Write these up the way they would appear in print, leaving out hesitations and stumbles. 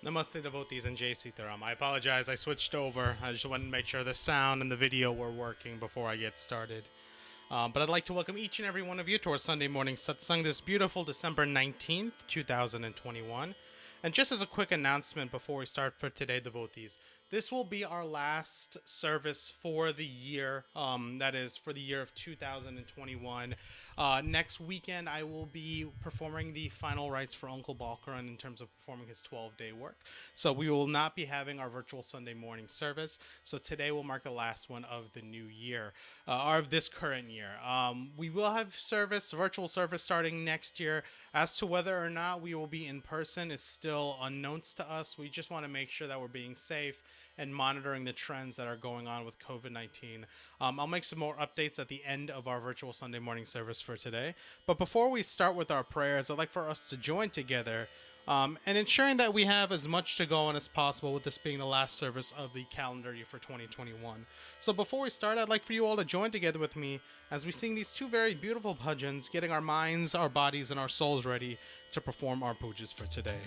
Namaste devotees and Jai Sita Ram. I apologize, I switched over. I just wanted to make sure the sound and the video were working before I get started. But I'd like to welcome each and every one of you to our Sunday morning satsang this beautiful December 19th, 2021. And just as a quick announcement before we start for today, devotees, this will be our last service for the year. That is for the year of 2021. Next weekend, I will be performing the final rites for Uncle Balkaran in terms of performing his 12-day work. So we will not be having our virtual Sunday morning service. So today will mark the last one of the new year, or of this current year. We will have virtual service starting next year. As to whether or not we will be in person is still unknown to us. We just want to make sure that we're being safe and monitoring the trends that are going on with COVID-19. I'll make some more updates at the end of our virtual Sunday morning service for today. But before we start with our prayers, I'd like for us to join together and ensuring that we have as much to go on as possible, with this being the last service of the calendar year for 2021. So before we start, I'd like for you all to join together with me as we sing these two very beautiful bhajans, getting our minds, our bodies, and our souls ready to perform our pujas for today.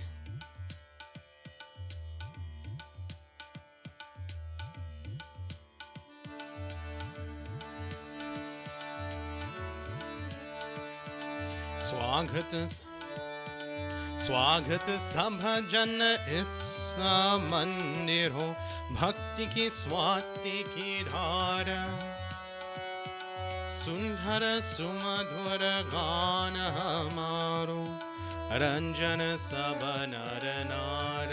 स्वागत संभजन इस मंदिर हो, भक्ति की स्वाति की धार, सुंदर सुमधुर गान हमारो, रंजन सब नर नार।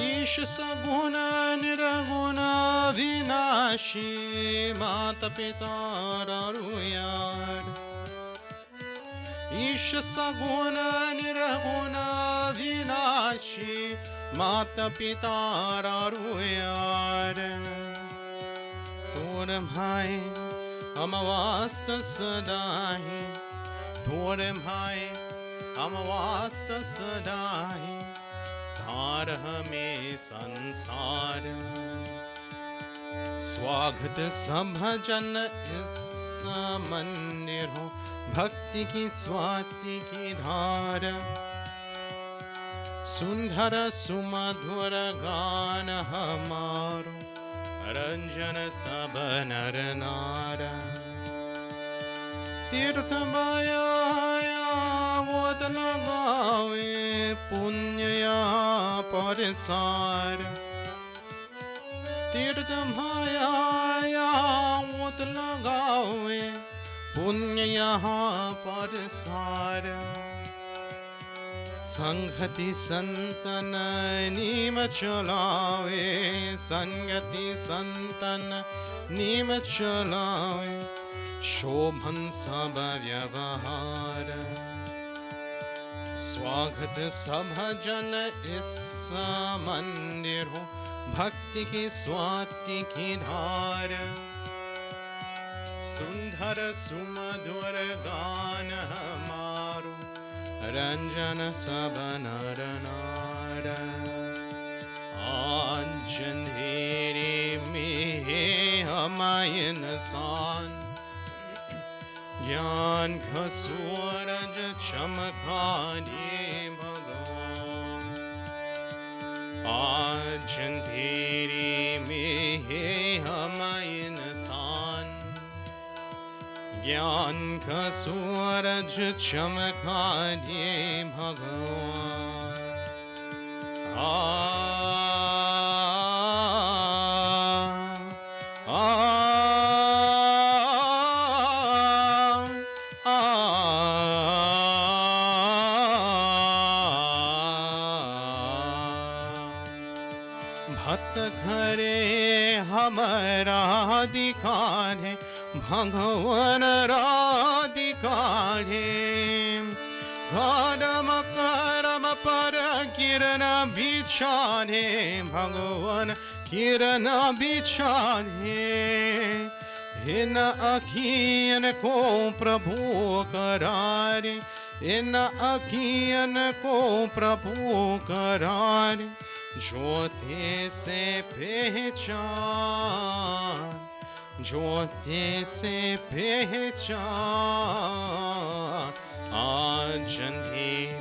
ईश सगुण निर्गुण विनाशी, माता पिता यार। ईश सगुण निर्गुण विनाशी, माता पिता यार। तोर भाई हम वास्त सदाही, तोर भाई हम वास्त सदाही, धार हमें संसार। स्वागत संभजन इस मंदिर हो, भक्ति की स्वाति की धार, सुंदर सुमधुर गान हमारो, रंजन सब नर नार। तीर्थ माया गोद लगावे, पुण्य यहाँ परसार। तीर्थ माया गोद लगावे, पुण्य यहाँ परसार। संगति संतन नीम चलावे, संगति संतन नीम चलावे, शोभन सब व्यवहार। स्वागत सभजन इस मंदिर हो, भक्ति की स्वाति की धार, सुंदर सुमधुर गान हमारो, रंजन सब नर नार। आज अंधेरे में है हमारे इंसान, ज्ञान का सूरज चमका दे भगवान। आज अंधेरे में है हमारे इंसान, ज्ञान का सूरज चमका दे भगवान। भक्त घरे हमारा दिखा दे, भगवान राधिकाढ़े। घरम करम पर किरण बिछाने, भगवान किरण बिछाने। इन अखियन को प्रभु करारे, इन अखियन को प्रभु करारे। ज्योति से पहचान, ज्योति से पहचान। आज अंधेर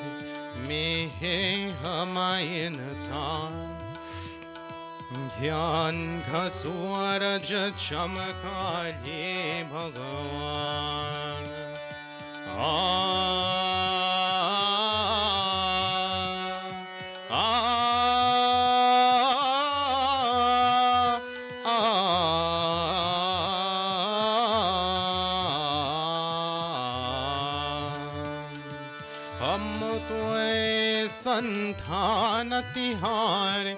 में है हमारे इंसान ज्ञान का सूरज चमका ये भगवान संतान तिहारे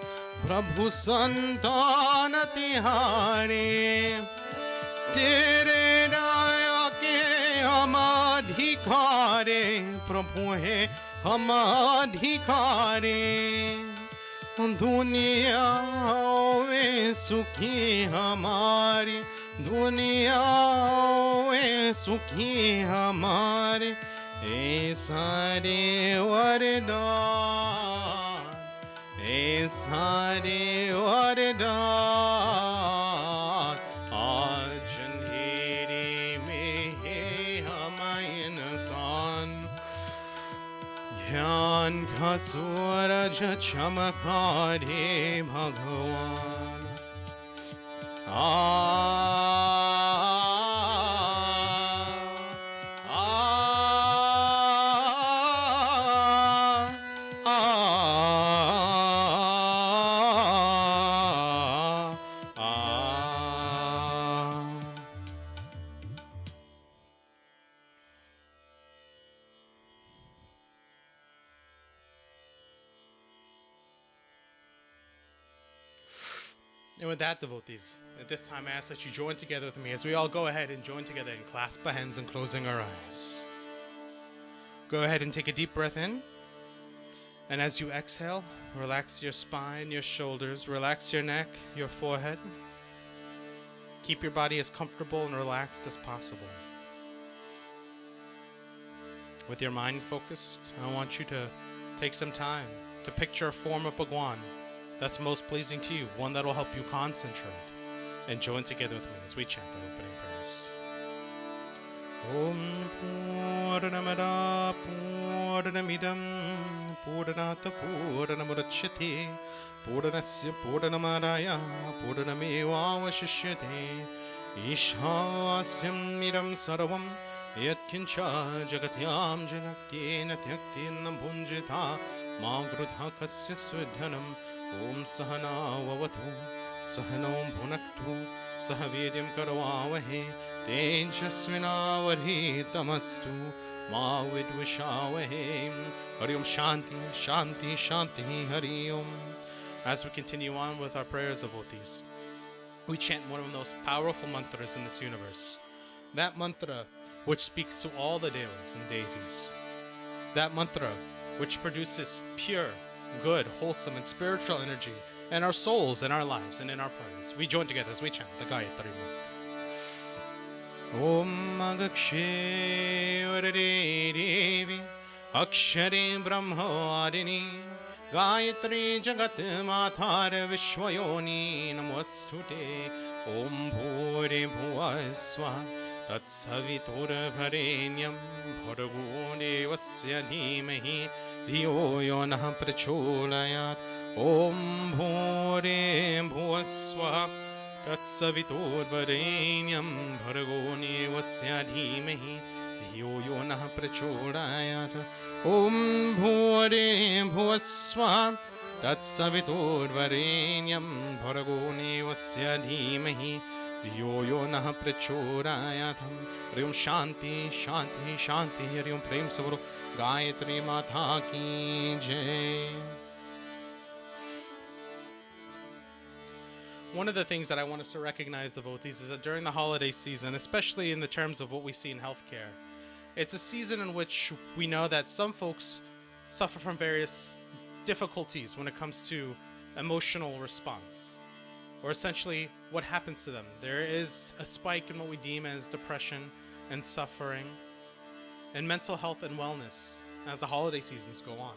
प्रभु संतान तिहारे तेरे दया के हम अधिकारे प्रभु है हम अधिकारे दुनिया में सुखी हमारी दुनिया में सुखी हमारे ए सारे वरदान ए सारे वरदान आज अंधेरे में है हम इंसान ज्ञान का सूरज चमका रे भगवान And with that, devotees, at this time I ask that you join together with me as we all go ahead and join together and clasp our hands and closing our eyes. Go ahead and take a deep breath in. And as you exhale, relax your spine, your shoulders, relax your neck, your forehead. Keep your body as comfortable and relaxed as possible. With your mind focused, I want you to take some time to picture a form of Bhagwan that's most pleasing to you, one that will help you concentrate, and join together with me as we chant the opening prayers. Om Purnamada Purnamidam Purnata Purnamudachyate Purnasya Purnamadaya Purnamevavashishyate Ishasyam Idam Sarvam Yatkincha Jagatyam Jagatyena Tyaktina Bhunjita Magrudha Kasya Svidhanam Om Sahana Vavatu Sahanam Bhunaktu Sahavedyam Karavavahe Tejasvinavadhitamastu Ma Vidvishavahe Hari Om Shanti Shanti Shanti Hari Om. As we continue on with our prayers, devotees, we chant one of the most powerful mantras in this universe. That mantra which speaks to all the devas and devis. That mantra which produces pure, good, wholesome, and spiritual energy in our souls, in our lives, and in our prayers. We join together as we chant the Gayatri Mantra. Om Agakshe Varade Devi Akshare Brahmadini Gayatri Jagat Matar Vishwayoni Namostute Om Bhore Bhuvaswa Tatsavitur Varenyam Bhargo Devasya Dhimahi Dhiyo Yonah Pracholayat Om Bhore Bhuvaswa Tatsavitur Varenyam Bhargo Devasya Dhimahi Dhiyo Yonah Pracholayat Om Bhore Bhuvaswa Tatsavitur Varenyam Bhargo Devasya Dhimahi Dhiyo Yonah Prachodayatam. Hari Om Shanti Shanti Shanti. Hari Om Prem Savaro Gayatri Mata Ki Jai. One of the things that I want us to recognize, devotees, is that during the holiday season, especially in the terms of what we see in healthcare, it's a season in which we know that some folks suffer from various difficulties when it comes to emotional response, or essentially what happens to them. There is a spike in what we deem as depression and suffering and mental health and wellness as the holiday seasons go on.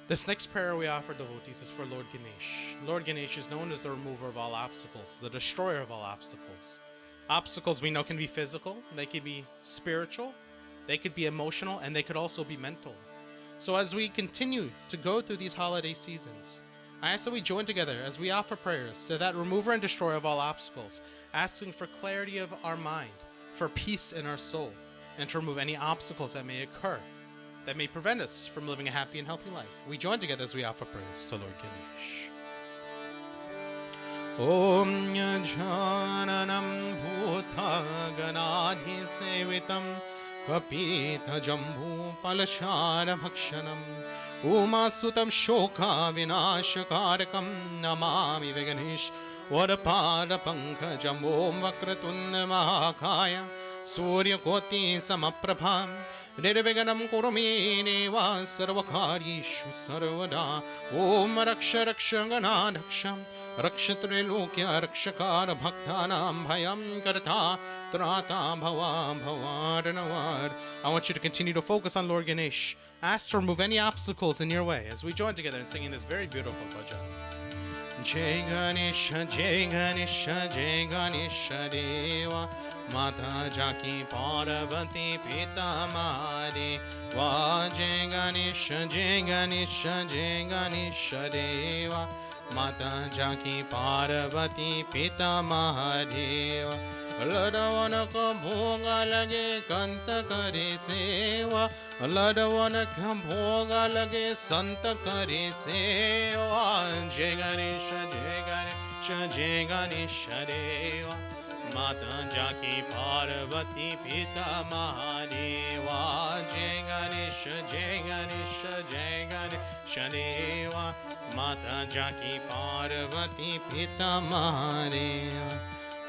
This next prayer we offer, devotees, is for Lord Ganesh. Lord Ganesh is known as the remover of all obstacles, the destroyer of all obstacles. Obstacles we know can be physical, they can be spiritual, they could be emotional, and they could also be mental. So as we continue to go through these holiday seasons, I ask that we join together as we offer prayers to that remover and destroyer of all obstacles, asking for clarity of our mind, for peace in our soul, and to remove any obstacles that may occur that may prevent us from living a happy and healthy life. We join together as we offer prayers to Lord Ganesh. Om Jananam Bhuta Ganadhi Sevitam Kapita Jambu Palashara Bhakshanam Umasutam Shoka Vinashakarakam Namami Veganish Vadapada Pankajam Om Vakratunda Mahakaya Surya Koti Samaprabham Nirviganam Kurumi Neva Sarvakarishu Sarvada Om Raksha Rakshangana Raksham Rakshatre Lokya Rakshakara Bhaktanam Bhayam Karta Trata Bhava Bhavaranavar. I want you to continue to focus on Lord Ganesh. Ask to remove any obstacles in your way as we join together in singing this very beautiful bhajan. Jai Ganesha, Jai Ganesha, Jai Ganesha Deva Mata Jaki Parvati Pita Mahadeva Jai Ganesha, Jai Ganesha, Jai Ganesha Deva Mata Jaki Parvati Pita Mahadeva Ladawana ka bhoga lage kanta kare seva Ladawana ka bhoga lage santa kare seva Jai Ganesha, Jai Ganesha, Jai Ganesha Deva Mata Jaki Parvati Pita Mahadeva Jai Ganesha, Jai Ganesha, Jai Ganesha Deva Mata Jaki Parvati Pita Mahadeva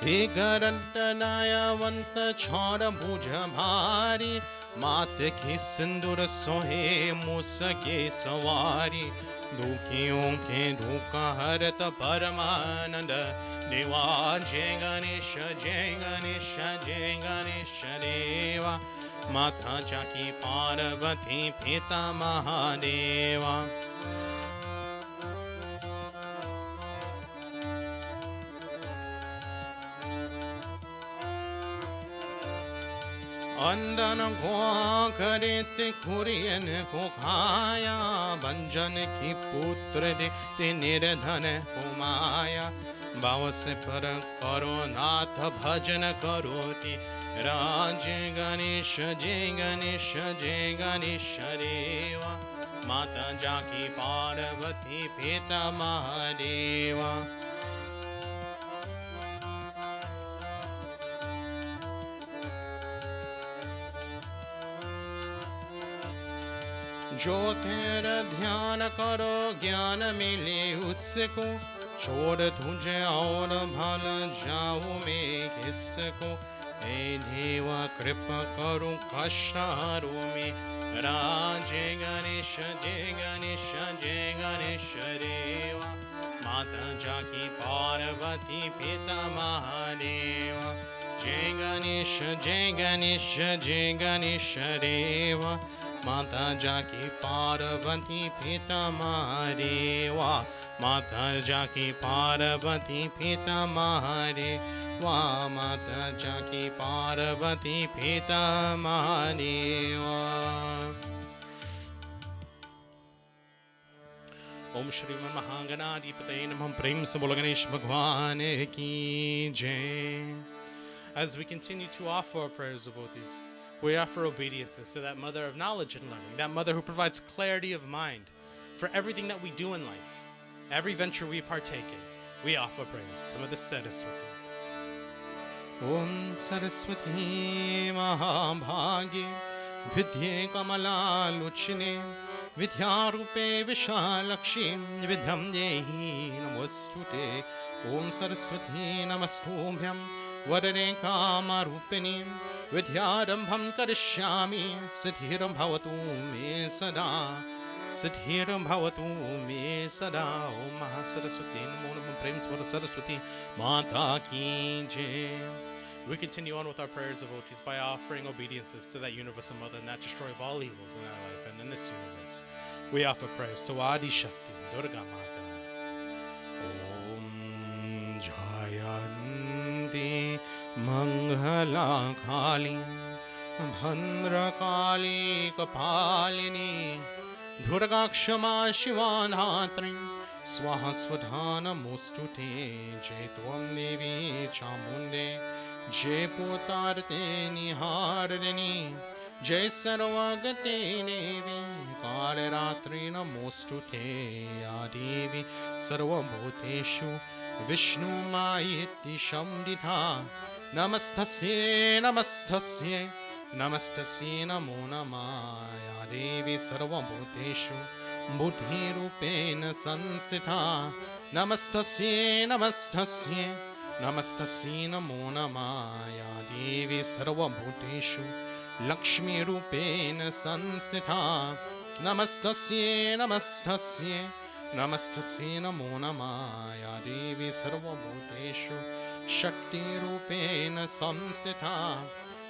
He Garantanaya Vanta Chora Bhuja Bhari Mate ki Sindura Sohe Musa ke Savari Dukhiyon ke Dukha Harata Paramananda Deva Jai Ganesha, Jai Ganesha, Jai Ganesha Deva Mata Jaki Parvati Pita Mahadeva Andana Goa Karete Kurian Kokaya Banjan ki Putra de Niradhana Kumaya Bhavase Para Karonatha Bhajana Karoti Raj Ganesha, Jai Ganesha, Jai Ganesha Deva Mata Jaki Parvati Pita Mahadeva जो तेरा ध्यान करो ज्ञान मिले उसको छोड़ तुझे और भल जाऊँ मैं किसको हे देवा कृपा करो कष्टारों में राज गणेश जय गणेश जय गणेश देवा माता जाकी पार्वती पिता महादेवा जय गणेश जय गणेश जय गणेश देवा Mata Jaki Parvati Pita Mahadeva Mata Jaki Parvati Pita Mahadeva Mata Jaki Parvati Pita Mahadeva Om Shriman Mahaganadipataye Namah Prem se Bolo Ganesh Bhagwan ki Jai. As we continue to offer our prayers, devotees, we offer obediences to that mother of knowledge and learning, that mother who provides clarity of mind for everything that we do in life, every venture we partake in. We offer praise to Mother Saraswati. Om Saraswati Mahabhagi Vidye Kamala Luchine Vidyarupe Vishalakshi Vidyam Dehi Namostute Om Saraswati Namastubhyam Vadane Kamarupini Vidyarambham Karishyami Siddhiram Bhavatu Me Sada Siddhiram Bhavatu Me Sada Om Mahasaraswati Namo Namo Prem Swara Saraswati Mata Ki Jai. We continue on with our prayers, devotees, by offering obediences to that universal mother and that destroyer of all evils in our life and in this universe. We offer prayers to Adi Shakti, Durga Mata. Om Jayanti Mangala Kali Bhandra Kali Kapalini Durga Kshama Shiva Dhatri Swaha Swadha Namostute Jai Tvam Devi Chamunde Jai Putarte Niharini Jai Sarvagate Devi Kalaratri Namostute Ya Devi Sarva Bhuteshu Vishnu Mayiti Shamditha Namastasye Namastasye Namastasye Namo Namaya Devi Sarva Bhuteshu Buddhi Rupena Sanstitha Namastasye Namastasye Namastasye Namo Namaya Devi Sarva Bhuteshu Lakshmi Rupena Sanstitha Namastasye Namastasye Namastasye Namo Namaya Devi Sarva Bhuteshu Shakti Rupena Samstitha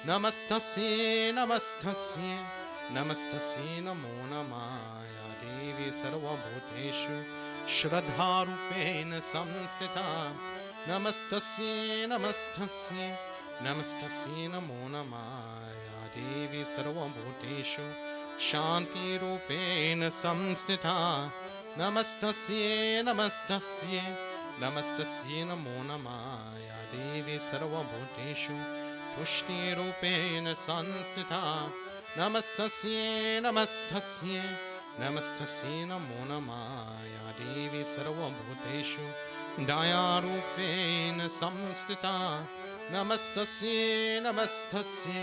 Namastasye Namastasye Namastasye Namo Namaya Devi Sarva Bhuteshu Shraddha Rupena Samstitha Namastasye Namastasye Namastasye Namo Namaya Devi Sarva Bhuteshu Shanti Rupena Samstitha Namastasye Namastasye Namastasye Namo Namaya Devi Sarva Bhuteshu Pushti Rupena Sanstitha Namastasye Namastasye Namastasye Namo Namaya Devi Sarva Bhuteshu Daya Rupena Samstitha Namastasye Namastasye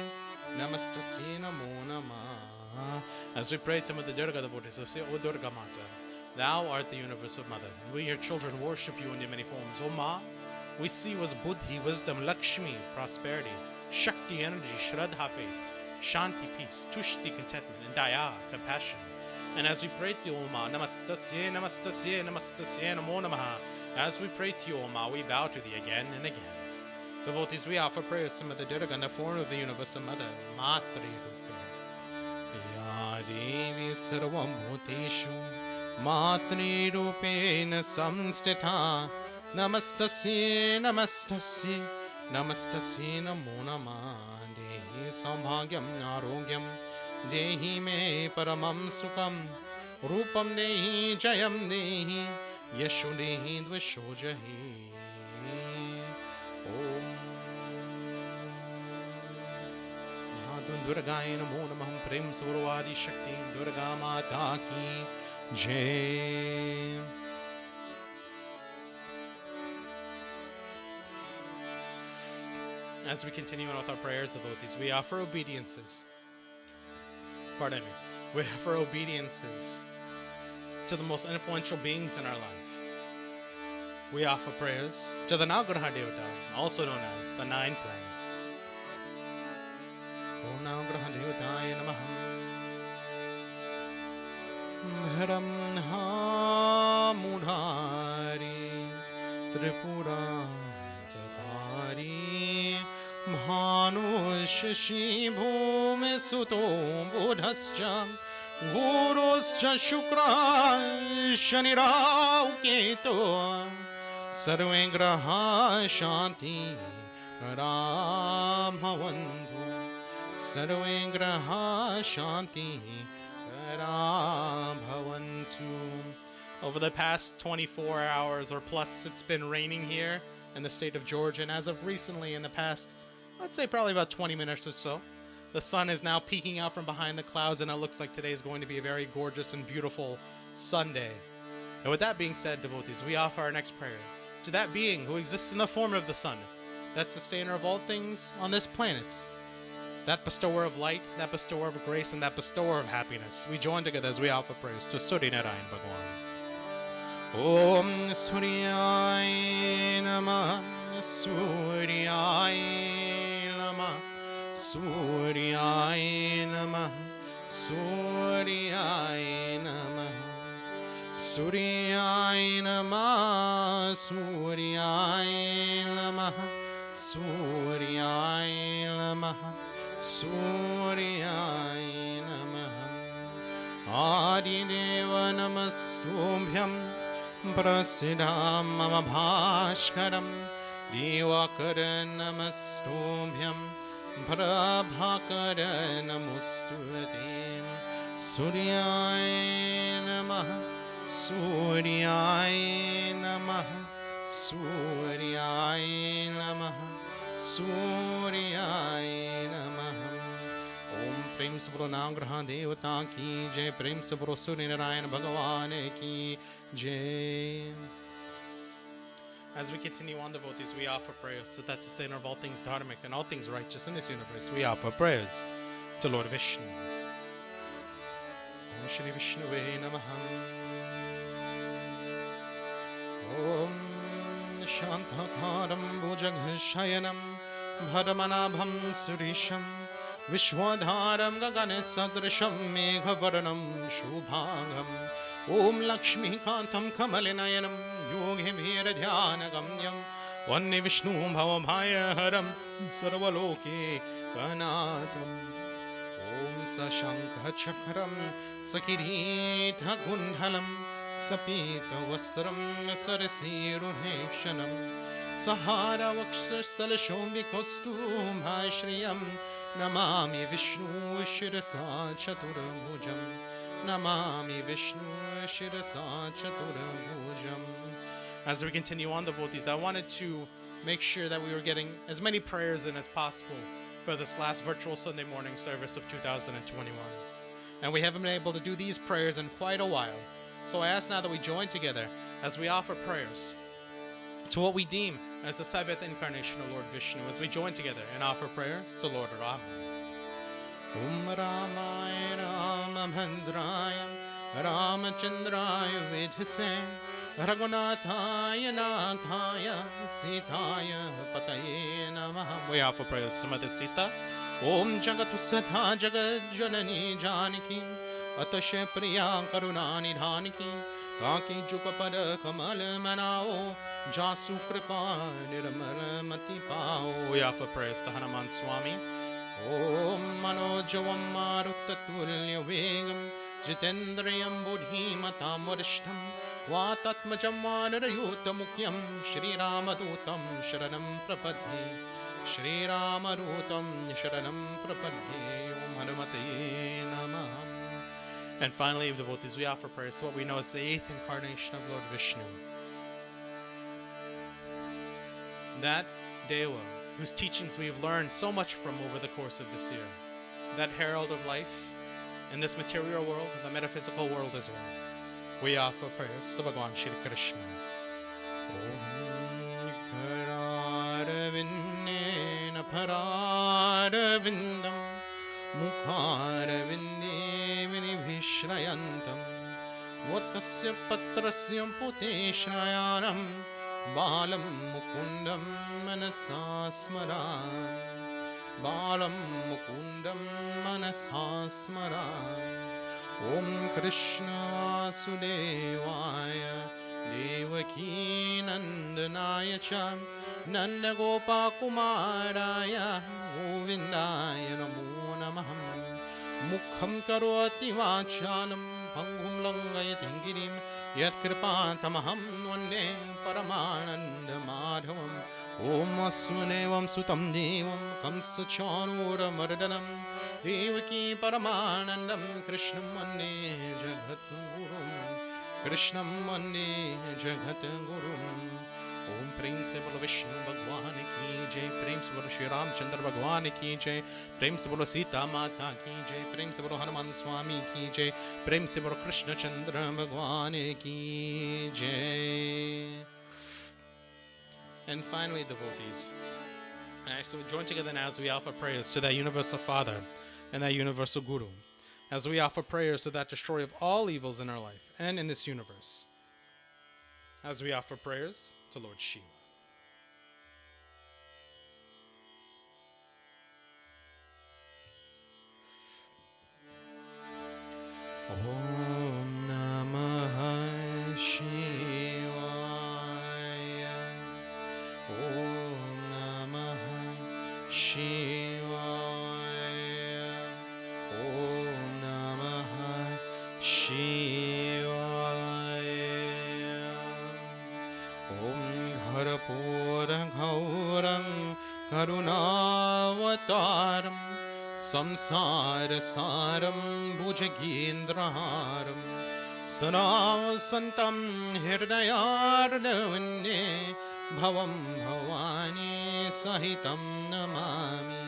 Namastasye Namo Namah. As we pray some of the Durga devotees, we say, O Durga Mata, Thou art the universal mother, and we, your children, worship you in your many forms. O Ma, we see was Buddhi, wisdom, Lakshmi, prosperity, Shakti, energy, Shraddha, faith, Shanti, peace, Tushti, contentment, and Daya, compassion. And as we pray to you, O Ma, Namastasye, Namastasye, Namastasye, Namo Namaha, as we pray to you, O Ma, we bow to thee again and again. Devotees, we offer prayers to Mother Durga in the form of the universal mother, Matri Rupa. Ya Devi Sarvam Bhuteshu Matri Rupena Samstitha Namastasye Namastasye Namastasye Namo Namah. Dehi Sambhagyam Arogyam Dehi Me Paramam Sukham Rupam Dehi Jayam Dehi Yasho Dehi Dvasho Jahi. Om Durgaya Namo Namah. Prem Survadi Shakti Durga Mata Ki Jai. As we continue on with our prayers, devotees, we offer obediences. Pardon me. We offer obediences to the most influential beings in our life. We offer prayers to the Navgraha Devata, also known as the 9 planets. Om Navgraha Devataya Namaha. Brahma Mudhari Tripura Takari Bhanu Shashi Bhume Suto Buddhascha Guruscha Shukra Shanirao Keto Sarve Graha Shanti Ram Bhavantu Sarve Graha Shanti Ram Bhavantu. Over the past 24 hours or plus, it's been raining here in the state of Georgia, and as of recently, in the past, I'd say probably about 20 minutes or so, the sun is now peeking out from behind the clouds, and it looks like today is going to be a very gorgeous and beautiful Sunday. And with that being said, devotees, we offer our next prayer to that being who exists in the form of the sun, that sustainer of all things on this planet, that bestower of light, that bestower of grace, and that bestower of happiness. We join together as we offer prayers to Surya Narayan Bhagwan. Om Suryaya Namah, Suryaya Namah, Suryaya Namah, Suryaya Namah, Suryaya Namah, Suryaya Namah, Suryaya Namah, Suryaya Namah. Adideva Namastubhyam Prasidham Mama Bhashkaram Divakara Namastubhyam Prabhakara Namustuvate Suryaya Namaha, Suryaya Namaha, Suryaya Namaha, Suryaya Namaha. Om Prem se bolo Navgraha Devata ki jai, Prem se bolo Surya Narayana Bhagavan ki jai. As we continue on, devotees, we offer prayers to that sustainer of all things dharmic and all things righteous in this universe. We offer prayers to Lord Vishnu. Om Shri Vishnuve Namaha. Om Shantakaram Bhujagshayanam Bharamanabham Surisham Vishwadharam Gagane Sadrisham Meghavarnam Shubhangam Om Lakshmi Kantam Kamalinayanam Yogi Mira Dhyana Gamyam Vanni Vishnu Bhavabhaya Haram Sarvaloke Kanatam Om Sashankha Chakram Sakirita Gundhalam Sapita Vastram Sarasirunhekshanam Sahara Vakshastal Shombikostum Shriyam Namami Vishnu Shirasa Chaturabhujam Namami Vishnu Shirasa Chaturabhujam. As we continue on, devotees, I wanted to make sure that we were getting as many prayers in as possible for this last virtual Sunday morning service of 2021. And we haven't been able to do these prayers in quite a while. So I ask now that we join together as we offer prayers to what we deem as the seventh incarnation of Lord Vishnu, as we join together and offer prayers to Lord Rama. Om Ramaya Ramabhadraya Ramachandraya Vedhase Raghunathaya Nathaya Sitaya Pataye Namaha. We offer prayers to Mother Sita. Om Jagatusatha Jagat Janani Janiki Atashe Priya Karunani Dhaniki Taki Jukapad Kamal Manao Jasu Kripa Nirmal Mati Pao. We offer prayers to Hanuman Swami. Om Manojavam Maruttatulya Vegam Jitendriyam Buddhimatam Varishtam Vatatmajam Vanarayuta Mukyam Shri Ramadutam Sharanam Prapadhe Shri Ramadutam Sharanam Prapadhe Om Hanumate Namaha. And finally, devotees, we offer prayers to what we know as the eighth incarnation of Lord Vishnu. That Deva, whose teachings we have learned so much from over the course of this year. That herald of life in this material world and the metaphysical world as well. We offer prayers to Bhagavan Shri Krishna. Om Kararavinnena Pararavindam Mukharavinde Vinibhishrayantam Vatasya Patrasya Puteshrayanam Balam Mukundam Manasa Smaran Balam Mukundam Manasa Smaran Om Krishna Sudevaya Devaki Nandanaya Cha Nanda Gopa Kumaraya Govindaya Namo Namah Mukham Karoti Vachanam Pangum Langayati Girim Yat Kripatamaham Vande Paramananda Madhavam Om Asvanevam Sutam Devam Kamsa Chanura Mardanam Devaki Paramanandam Krishnam Vande Jagat Gurum Krishnam Vande Jagat Gurum. Om Prem se bolo Vishnu Bhagwan ki jai, Prem se bolo Shri Ram Chandra Bhagwan ki jai, Prem se bolo Sita Mata ki jai, Prem se bolo Hanuman Swami ki jai, Prem se bolo Krishna Chandra Bhagwan ki jai. And finally, devotees, so we join together now as we offer prayers to that universal Father and that universal Guru, as we offer prayers to that destroyer of all evils in our life and in this universe, as we offer prayers to Lord Shiva. Om Namah Shivaya. Om Namah Shivaya. Om Namah Shivaya. Om Gharapura Gaurang Karunavataram संसारसारं भुजगेन्द्रहारं सदा वसन्तं हृदयार्णवन्ये भवं भवानी सहितं नमामि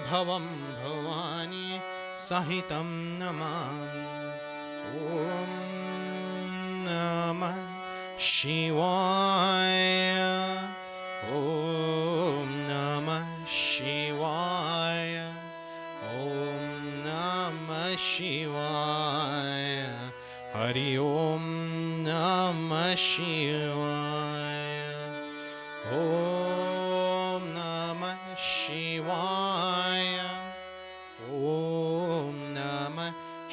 भवं भवानी सहितं नमामि ॐ नमः शिवाय ॐ नमः शिवाय ॐ नमः शिवाय हरि ओम नमः शिवाय ओम नमः शिवाय ओम नमः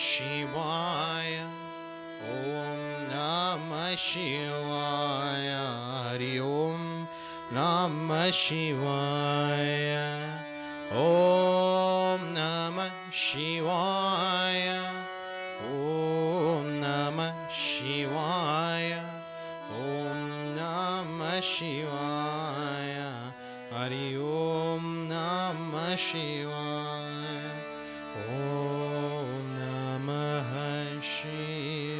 शिवाय ओम नमः शिवाय हरि ओम नमः शिवाय ओम नमः शिवाय ओम नमः शिवाय ओम नमः शिवाय हरि ओम नमः शिवाय ओम नमः शिवाय.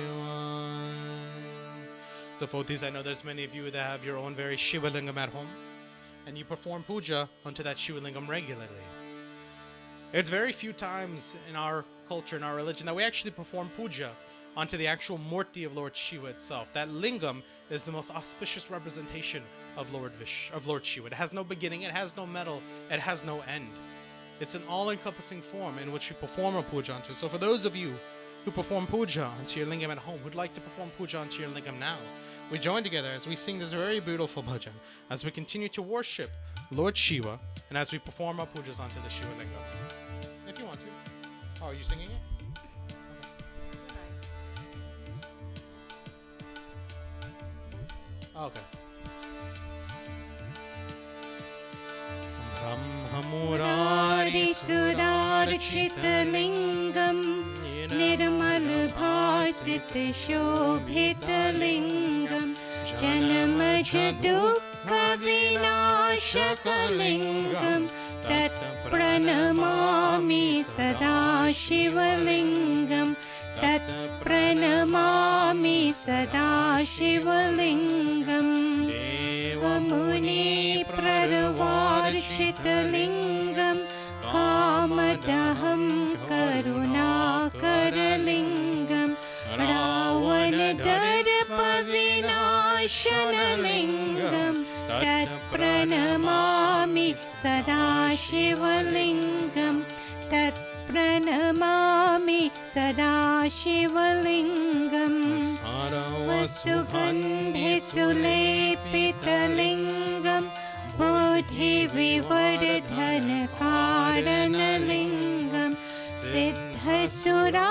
Devotees, I know there's many of you that have your own very Shiva Lingam at home, and you perform puja onto that Shiva Lingam regularly. It's very few times in our culture, in our religion, that we actually perform puja onto the actual Murti of Lord Shiva itself. That lingam is the most auspicious representation of Lord Shiva. It has no beginning, it has no middle, it has no end. It's an all-encompassing form in which we perform a puja onto. So for those of you who perform puja onto your lingam at home, who'd like to perform puja onto your lingam now, we join together as we sing this very beautiful bhajan, as we continue to worship Lord Shiva, and as we perform our pujas onto the Shiva lingam. If you want to. Oh, are you singing it? Okay. Brahmamurari Sudarchitalingam Nirmal Bhasit Shobhitalingam Janamaja Dukkha Vinashakalingam Tat Pranamami Sada Shivalingam Tat Pranamami Sada Shivalingam Devamuni Praravarchitalingam Kamadaham Karunakaralingam Ravanadarpa Vinashanalingam Tat Pranamami Sada Shivalingam Tat Pranamami Sada Shivalingam Vasugandhi Sulepitalingam Bodhi Vivardhana Karanalingam Siddhasura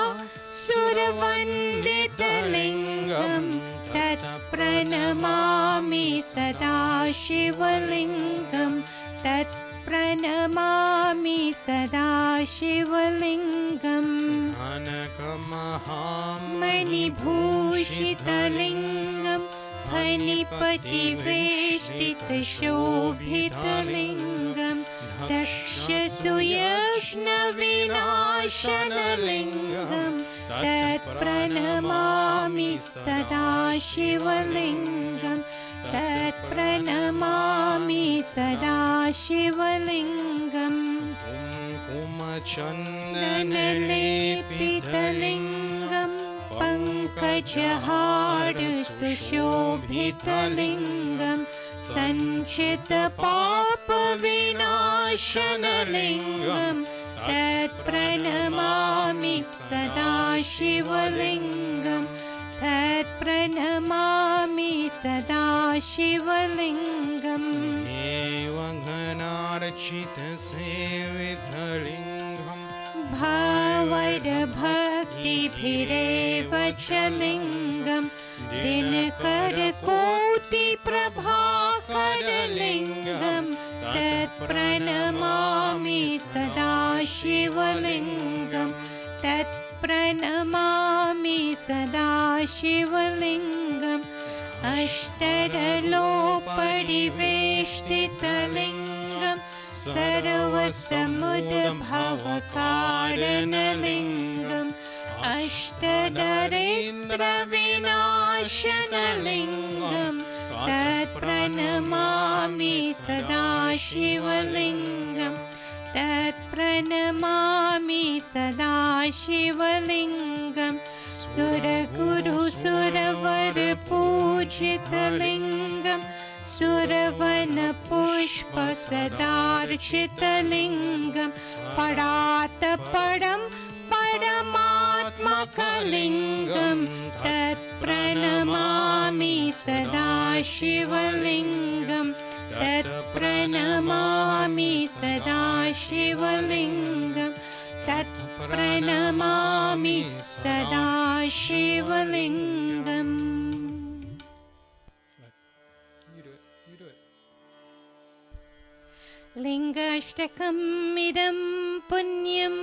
Suravandhitalingam Tat Pranamami Sada Shivalingam Tat Pranamami Sada Shivalingam Mani Bhushitalingam Phanipati Veshtita Shobhitalingam Daksha Suyagna Vinashanalingam Tat Pranamami Sada Shivalingam Tat Pranamami Sada Shivalingam Kumachandanalepitalingam Pankajahara Sushobhitalingam Sanchita Papa Vinashanalingam Tat Pranamami Sada Shivalingam Tat Pranamami Sada Shivalingam Evanganarchita Sevitalingam Bhavada Bhakti Bhireva Chalingam Dinakara Koti Prabhakara Lingam Tat Pranamami Sada Shivalingam Tat Pranamami Sada Shivalingam Ashtadalo Pariveshtitalingam सर्वसमुद्भवकारणलिङ्गम् अष्टदरिद्रविनाशनलिङ्गम् तत्प्रणमामि सदा शिवलिङ्गम् तत्प्रणमामि सदा शिवलिङ्गम् सुरगुरुसुरवरपूजितलिङ्गम् सुरवनपुष्पसदार्चितलिङ्गम् परात्परं परमात्मकलिङ्गम् तत्प्रणमामि सदा शिवलिङ्गम् तत्प्रणमामि सदा शिवलिङ्गम् तत्प्रणमामि सदा शिवलिङ्गम्. लिङ्गाष्टकमिदं पुण्यं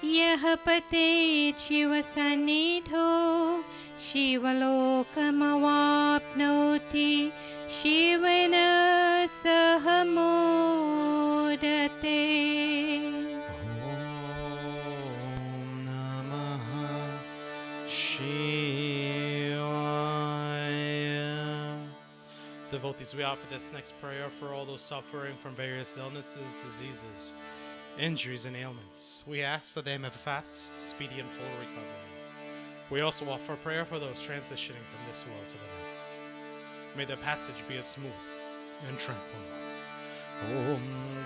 यः पतेत् शिवसन्निधौ शिवलोकमवाप्नोति शिवेन सह मोदते. Devotees, we offer this next prayer for all those suffering from various illnesses, diseases, injuries, and ailments. We ask that they may have a fast, speedy, and full recovery. We also offer a prayer for those transitioning from this world to the next. May their passage be as smooth and tranquil. Om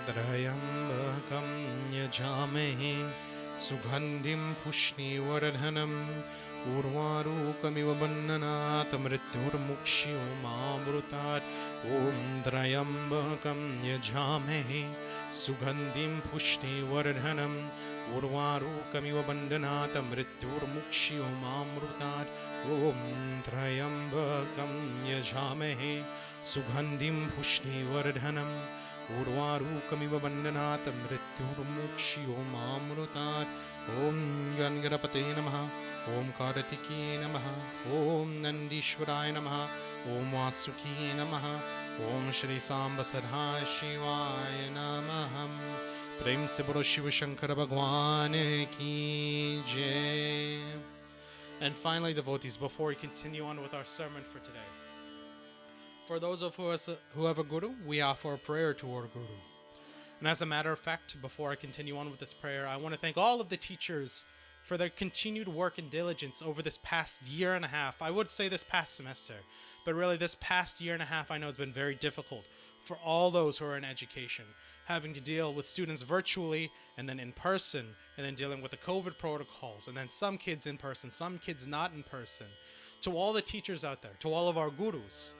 Trayambakam Yajamahe Sugandhim Pushnivaradhanam Urvarukamiv Bandhanat Mrityurmukshyo Mamrutat. Om Trayambakam Yajamahe Sugandhim Pushnivaradhanam Urvarukamiv Bandhanat Mrityurmukshyo Mamrutat. Om Trayambakam Yajamahe Sugandhim Pushnivaradhanam Urvarukamiv Bandhanat Mrityurmukshyo Mamrutat. Om Gangarapate Namaha Om Kartike Namaha Om Nandishwaraya Namaha Om Vasuki Namaha Om Shri Samba Sadha Shivaya Namaha. Prem se Bolo Shiva Shankara Bhagwan ki jai. And finally, devotees, before we continue on with our sermon for today, for those of us who have a guru, we offer a prayer to our guru. And as a matter of fact, before I continue on with this prayer, I want to thank all of the teachers for their continued work and diligence over this past year and a half. I would say this past semester, but really this past year and a half I know has been very difficult for all those who are in education, having to deal with students virtually and then in person, and then dealing with the COVID protocols, and then some kids in person, some kids not in person. To all the teachers out there, to all of our gurus,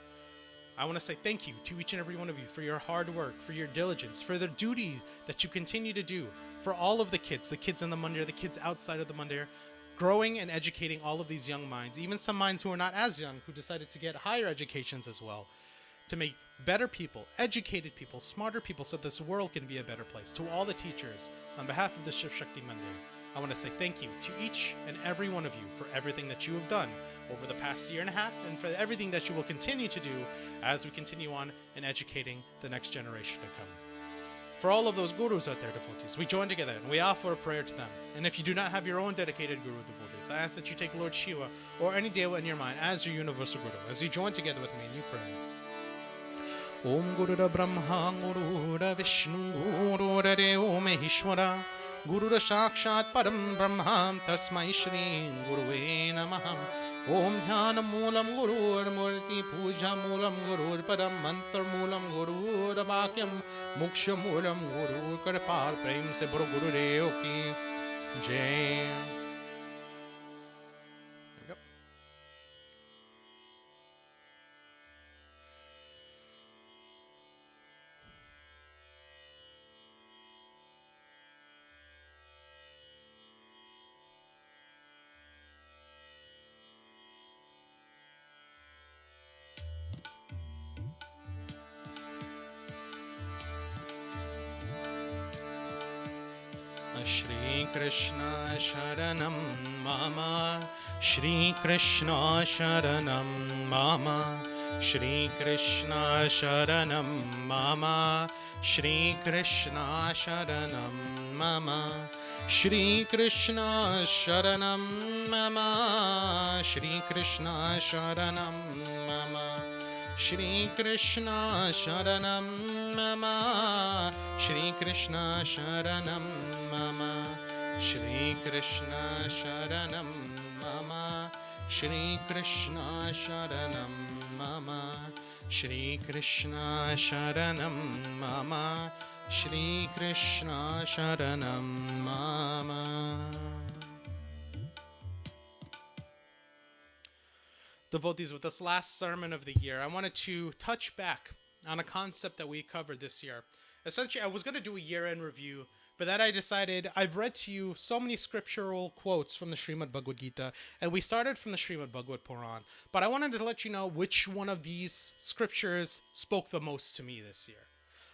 I want to say thank you to each and every one of you for your hard work, for your diligence, for the duty that you continue to do for all of the kids in the mandir, the kids outside of the mandir, growing and educating all of these young minds, even some minds who are not as young, who decided to get higher educations as well, to make better people, educated people, smarter people, so this world can be a better place. To all the teachers, on behalf of the Shiv Shakti Mandir, I want to say thank you to each and every one of you for everything that you have done over the past year and a half, and for everything that you will continue to do as we continue on in educating the next generation to come. For all of those gurus out there, devotees, we join together and we offer a prayer to them. And if you do not have your own dedicated guru, devotees, I ask that you take Lord Shiva or any deva in your mind as your universal guru, as you join together with me and you pray. Om Gurura Brahma Gurura Vishnu Gurura Deva Maheshwara Gurura Sakshat Param Brahma Tasmai Shri Guruve Namaha. Om Dhyana Moolam Gurur Murti Puja Moolam Gurur Param Mantra Moolam Gurur Vakyam Moksha Moolam Gurur Karpal Prem se Bolo Guru Deo ki jai. Shri Krishna Sharanam Mama Shri Krishna Sharanam Mama Shri Krishna Sharanam Mama, Shri Krishna Sharanam Mama, Shri Krishna Sharanam Mama, Shri Krishna Sharanam Mama, Shri Krishna Sharanam Mama, Shri Krishna Sharanam Mama, Shri Krishna Sharanam Mama, Shri Krishna Sharanam Mama, Shri Krishna Sharanam Mama, Shri Krishna Sharanam Mama. Devotees, with this last sermon of the year, I wanted to touch back on a concept that we covered this year. Essentially, I was going to do a year-end review, but then I decided I've read to you so many scriptural quotes from the Srimad Bhagavad Gita, and we started from the Srimad Bhagavad Puran. But I wanted to let you know which one of these scriptures spoke the most to me this year.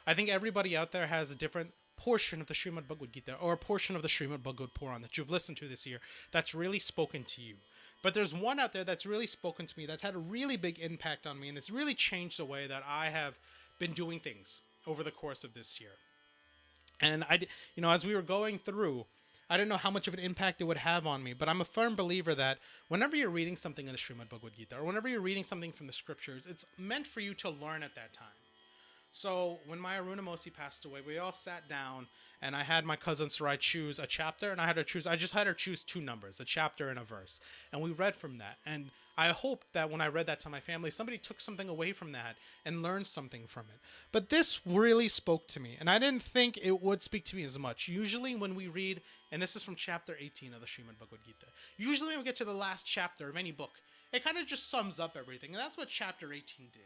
I think everybody out there has a different portion of the Srimad Bhagavad Gita or a portion of the Srimad Bhagavad Puran that you've listened to this year that's really spoken to you. But there's one out there that's really spoken to me, that's had a really big impact on me, and it's really changed the way that I have been doing things over the course of this year. And as we were going through, I didn't know how much of an impact it would have on me, but I'm a firm believer that whenever you're reading something in the Srimad Bhagavad Gita, or whenever you're reading something from the scriptures, it's meant for you to learn at that time. So when my Arunamosi passed away, we all sat down, and I had my cousin Sarai choose a chapter, and I just had her choose two numbers, a chapter and a verse. And we read from that. And I hope that when I read that to my family, somebody took something away from that and learned something from it. But this really spoke to me, and I didn't think it would speak to me as much. Usually when we read, and this is from chapter 18 of the Srimad Bhagavad Gita, usually when we get to the last chapter of any book, it kind of just sums up everything, and that's what chapter 18 did.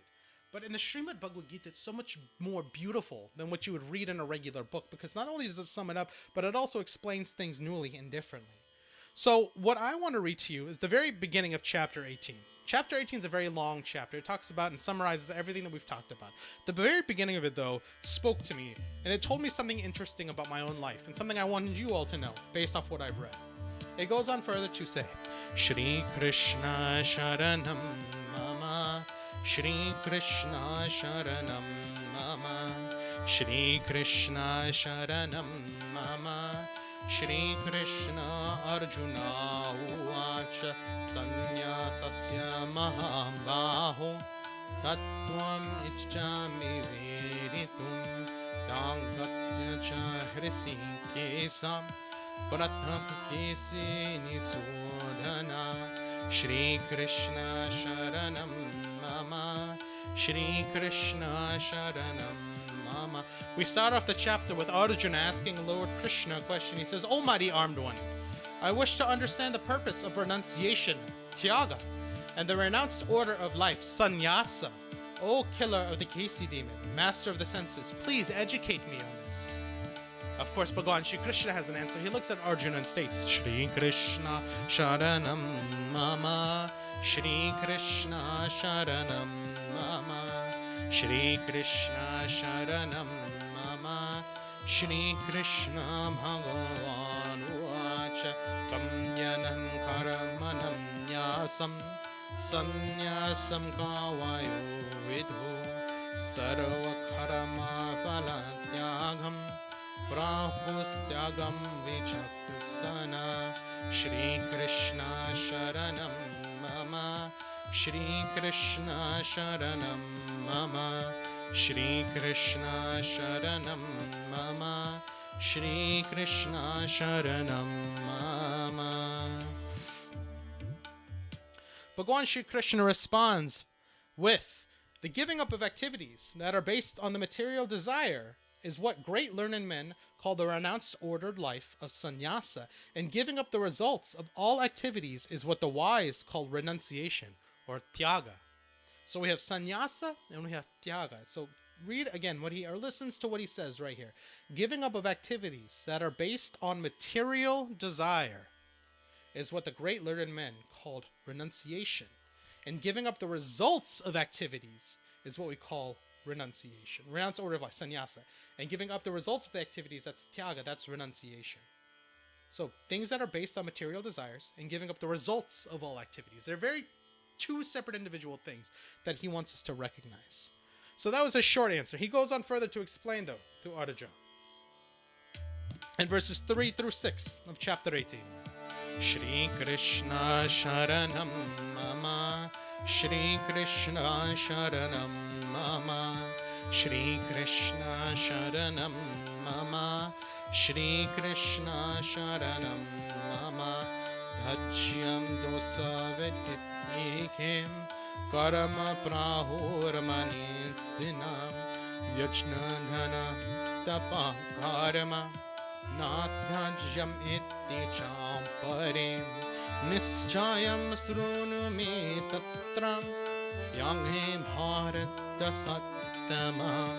But in the Srimad Bhagavad Gita, it's so much more beautiful than what you would read in a regular book, because not only does it sum it up, but it also explains things newly and differently. So what I want to read to you is the very beginning of chapter 18. Chapter 18 is a very long chapter. It talks about and summarizes everything that we've talked about. The very beginning of it, though, spoke to me, and it told me something interesting about my own life, and something I wanted you all to know, based off what I've read. It goes on further to say, Shri Krishna Sharanam Mama, Shri Krishna Sharanam Mama, Shri Krishna Sharanam Mama, Shri Krishna Arjuna Uvacha Sanyasasya Mahabaho Tattvam Ichchami Veritum Tangasya Cha Hrisikesam Pratapkesi Nisodhana Shri Krishna Sharanam Mama, Shri Krishna Sharanam Mama. We start off the chapter with Arjuna asking Lord Krishna a question. He says, O mighty armed one, I wish to understand the purpose of renunciation, Tyaga, and the renounced order of life, Sannyasa. O killer of the Kesi demon, master of the senses, please educate me on this. Of course, Bhagavan Shri Krishna has an answer. He looks at Arjuna and states, Shri Krishna Sharanam Mama, Shri Krishna Sharanam Mama, Shri Krishna Sharanam Mama, Shri Krishna Bhagavan Uvacha Kamyanam Karamanam Nyasam Sanyasam Kavayo Vidhu Sarva Karama Palatyagam Prahustyagam Vichaksana Shri Krishna Sharanam Mama, Shri Krishna Sharanam Mama, Shri Krishna Sharanam Mama, Shri Krishna Sharanam Mama. Bhagavan Shri Krishna responds with, the giving up of activities that are based on the material desire is what great learned men call the renounced ordered life of sannyasa, and giving up the results of all activities is what the wise call renunciation, or tyaga. So we have sannyasa and we have tyaga. So read again or listens to what he says right here. Giving up of activities that are based on material desire is what the great learned men called renunciation, and giving up the results of activities is what we call renunciation. Renounced order of life, sannyasa. And giving up the results of the activities, that's tyaga, that's renunciation. So things that are based on material desires and giving up the results of all activities. They're very two separate individual things that he wants us to recognize. So that was a short answer. He goes on further to explain, though, to Arjuna. In verses 3 through 6 of chapter 18. Shri Krishna Sharanam Mama, Shri Krishna Sharanam Mama, Shri Krishna Sharanam Mama, Shri Krishna Sharanam Mama, Dhajyam Dosa Vedhitnikim, Karama Prahurmani Sinam, Yajna Dhana Tapa Karma, Nathajam iti champarim, Nischayam srunu me tatram, Yanghe bharata sattamam,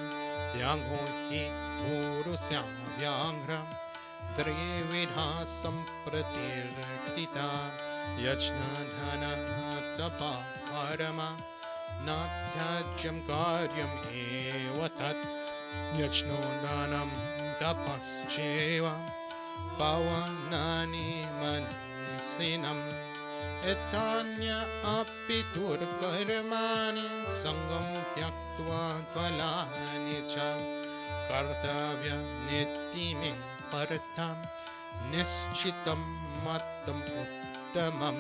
Yangho hi purusya vyangram, Trividha sampratirtita, Yajna dhana tapa karma, Nathajam karyam eva tat, Yajno dhanam tapascheva pavanani manisinam etanya apitur karmani sangam tyaktva tvalani cha kartavya nittime paratam nischitam matam uttamam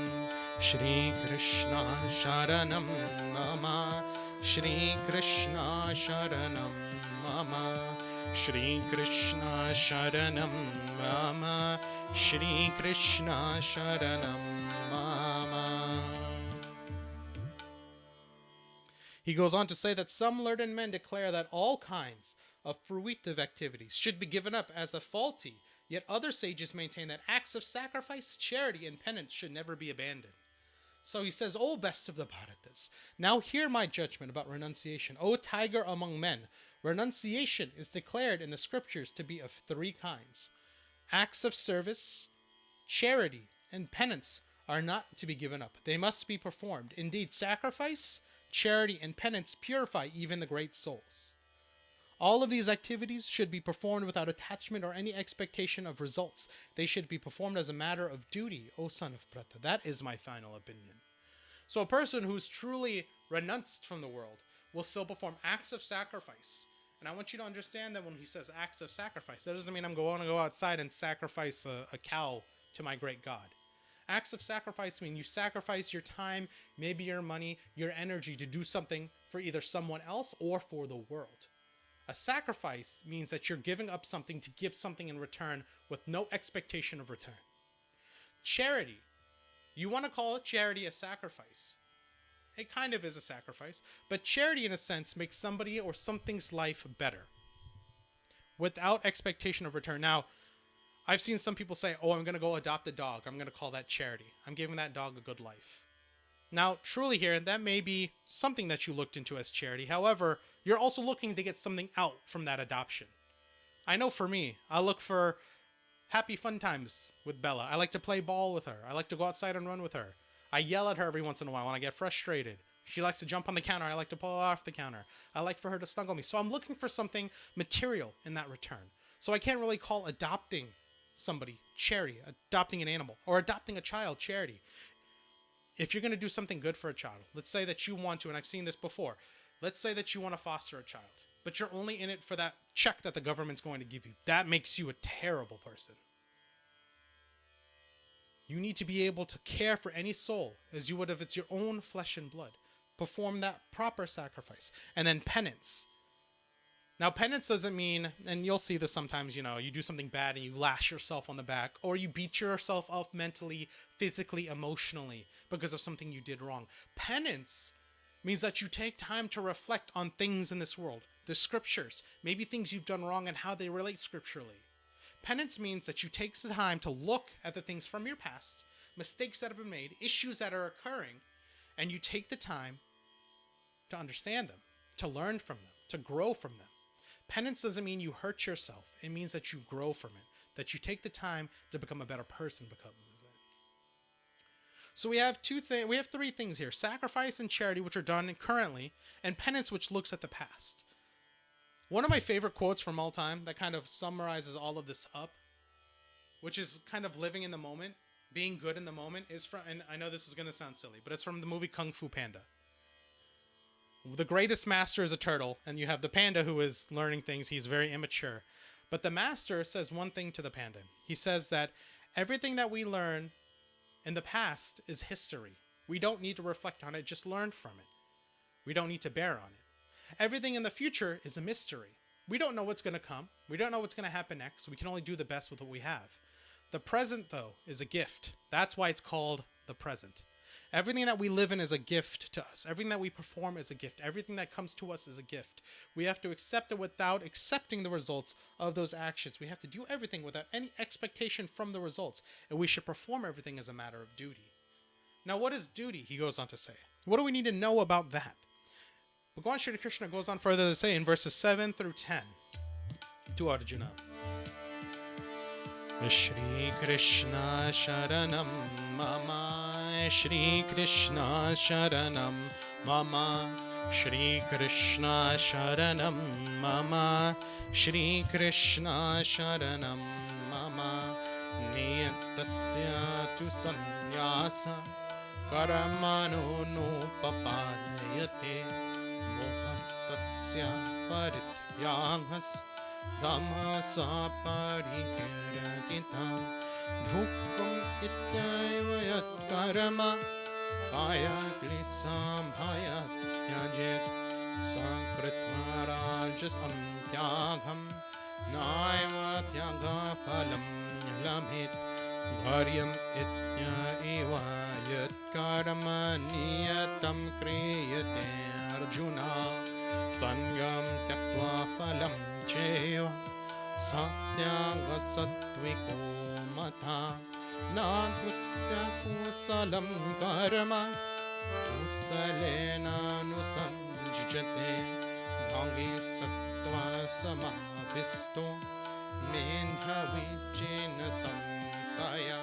Shri Krishna Sharanam Mama, Shri Krishna Sharanam Mama, Shri Krishna Sharanam Mama, Shri Krishna Sharanam Mama. He goes on to say that some learned men declare that all kinds of fruitive activities should be given up as a faulty, yet other sages maintain that acts of sacrifice, charity, and penance should never be abandoned. So he says, O best of the Bharatas, now hear my judgment about renunciation. O tiger among men, renunciation is declared in the scriptures to be of three kinds. Acts of service, charity, and penance are not to be given up. They must be performed. Indeed, sacrifice, charity, and penance purify even the great souls. All of these activities should be performed without attachment or any expectation of results. They should be performed as a matter of duty, O son of Prata. That is my final opinion. So a person who's truly renounced from the world will still perform acts of sacrifice. And I want you to understand that when he says acts of sacrifice, that doesn't mean I'm going to go outside and sacrifice a cow to my great God. Acts of sacrifice mean you sacrifice your time, maybe your money, your energy to do something for either someone else or for the world. A sacrifice means that you're giving up something to give something in return with no expectation of return. Charity. You want to call charity a sacrifice. It kind of is a sacrifice, but charity in a sense makes somebody or something's life better without expectation of return. Now, I've seen some people say, oh, I'm going to go adopt a dog. I'm going to call that charity. I'm giving that dog a good life. Now, truly here, that may be something that you looked into as charity. However, you're also looking to get something out from that adoption. I know for me, I look for happy fun times with Bella. I like to play ball with her. I like to go outside and run with her. I yell at her every once in a while when I get frustrated. She likes to jump on the counter. I like to pull her off the counter. I like for her to snuggle me. So I'm looking for something material in that return. So I can't really call adopting somebody charity, adopting an animal, or adopting a child charity. If you're going to do something good for a child, let's say that you want to, and I've seen this before, let's say that you want to foster a child, but you're only in it for that check that the government's going to give you. That makes you a terrible person. You need to be able to care for any soul as you would if it's your own flesh and blood. Perform that proper sacrifice. And then penance. Now, penance doesn't mean, and you'll see this sometimes, you do something bad and you lash yourself on the back, or you beat yourself up mentally, physically, emotionally because of something you did wrong. Penance means that you take time to reflect on things in this world, the scriptures, maybe things you've done wrong and how they relate scripturally. Penance means that you take the time to look at the things from your past, mistakes that have been made, issues that are occurring, and you take the time to understand them, to learn from them, to grow from them. Penance doesn't mean you hurt yourself. It means that you grow from it, that you take the time to become a better person. So we have three things here: sacrifice and charity, which are done currently, and penance, which looks at the past. One of my favorite quotes from all time that kind of summarizes all of this up, which is kind of living in the moment. being good in the moment is from, and I know this is going to sound silly, but it's from the movie Kung Fu Panda. The greatest master is a turtle, and you have the panda who is learning things. He's very immature. But the master says one thing to the panda. He says that everything that we learn in the past is history. We don't need to reflect on it, just learn from it. We don't need to bear on it. Everything in the future is a mystery. We don't know what's going to come. We don't know what's going to happen next. We can only do the best with what we have. The present, though, is a gift. That's why it's called the present. Everything that we live in is a gift to us. Everything that we perform is a gift. Everything that comes to us is a gift. We have to accept it without accepting the results of those actions. We have to do everything without any expectation from the results. And we should perform everything as a matter of duty. Now, what is duty? He goes on to say. What do we need to know about that? Bhagavan Shri Krishna goes on further to say in verses 7 through 10 to Arjuna. Shri Krishna Sharanam Mama Shri Krishna Sharanam Mama Shri Krishna Sharanam Mama Shri Krishna Sharanam Mama Niyatasya tu sanyasa Karamano no papalayate Mohatasya parityaghas Dhamasa parikiratitam Dhukam ityayvayat karma Kaya klisam bhayat tyajit Sankritva rajas amtyagham Naiva tyaga phalam labhit Gharyam ityayvayat karma Niyatam kriyate Arjuna Sangam tyaktva phalam Cheva Satyaga Satviko Mata Nadvastya Kusalam Karma Kusalena Nusanjate Bhangi Sattva Samabhisto Minha Vichena Samsaya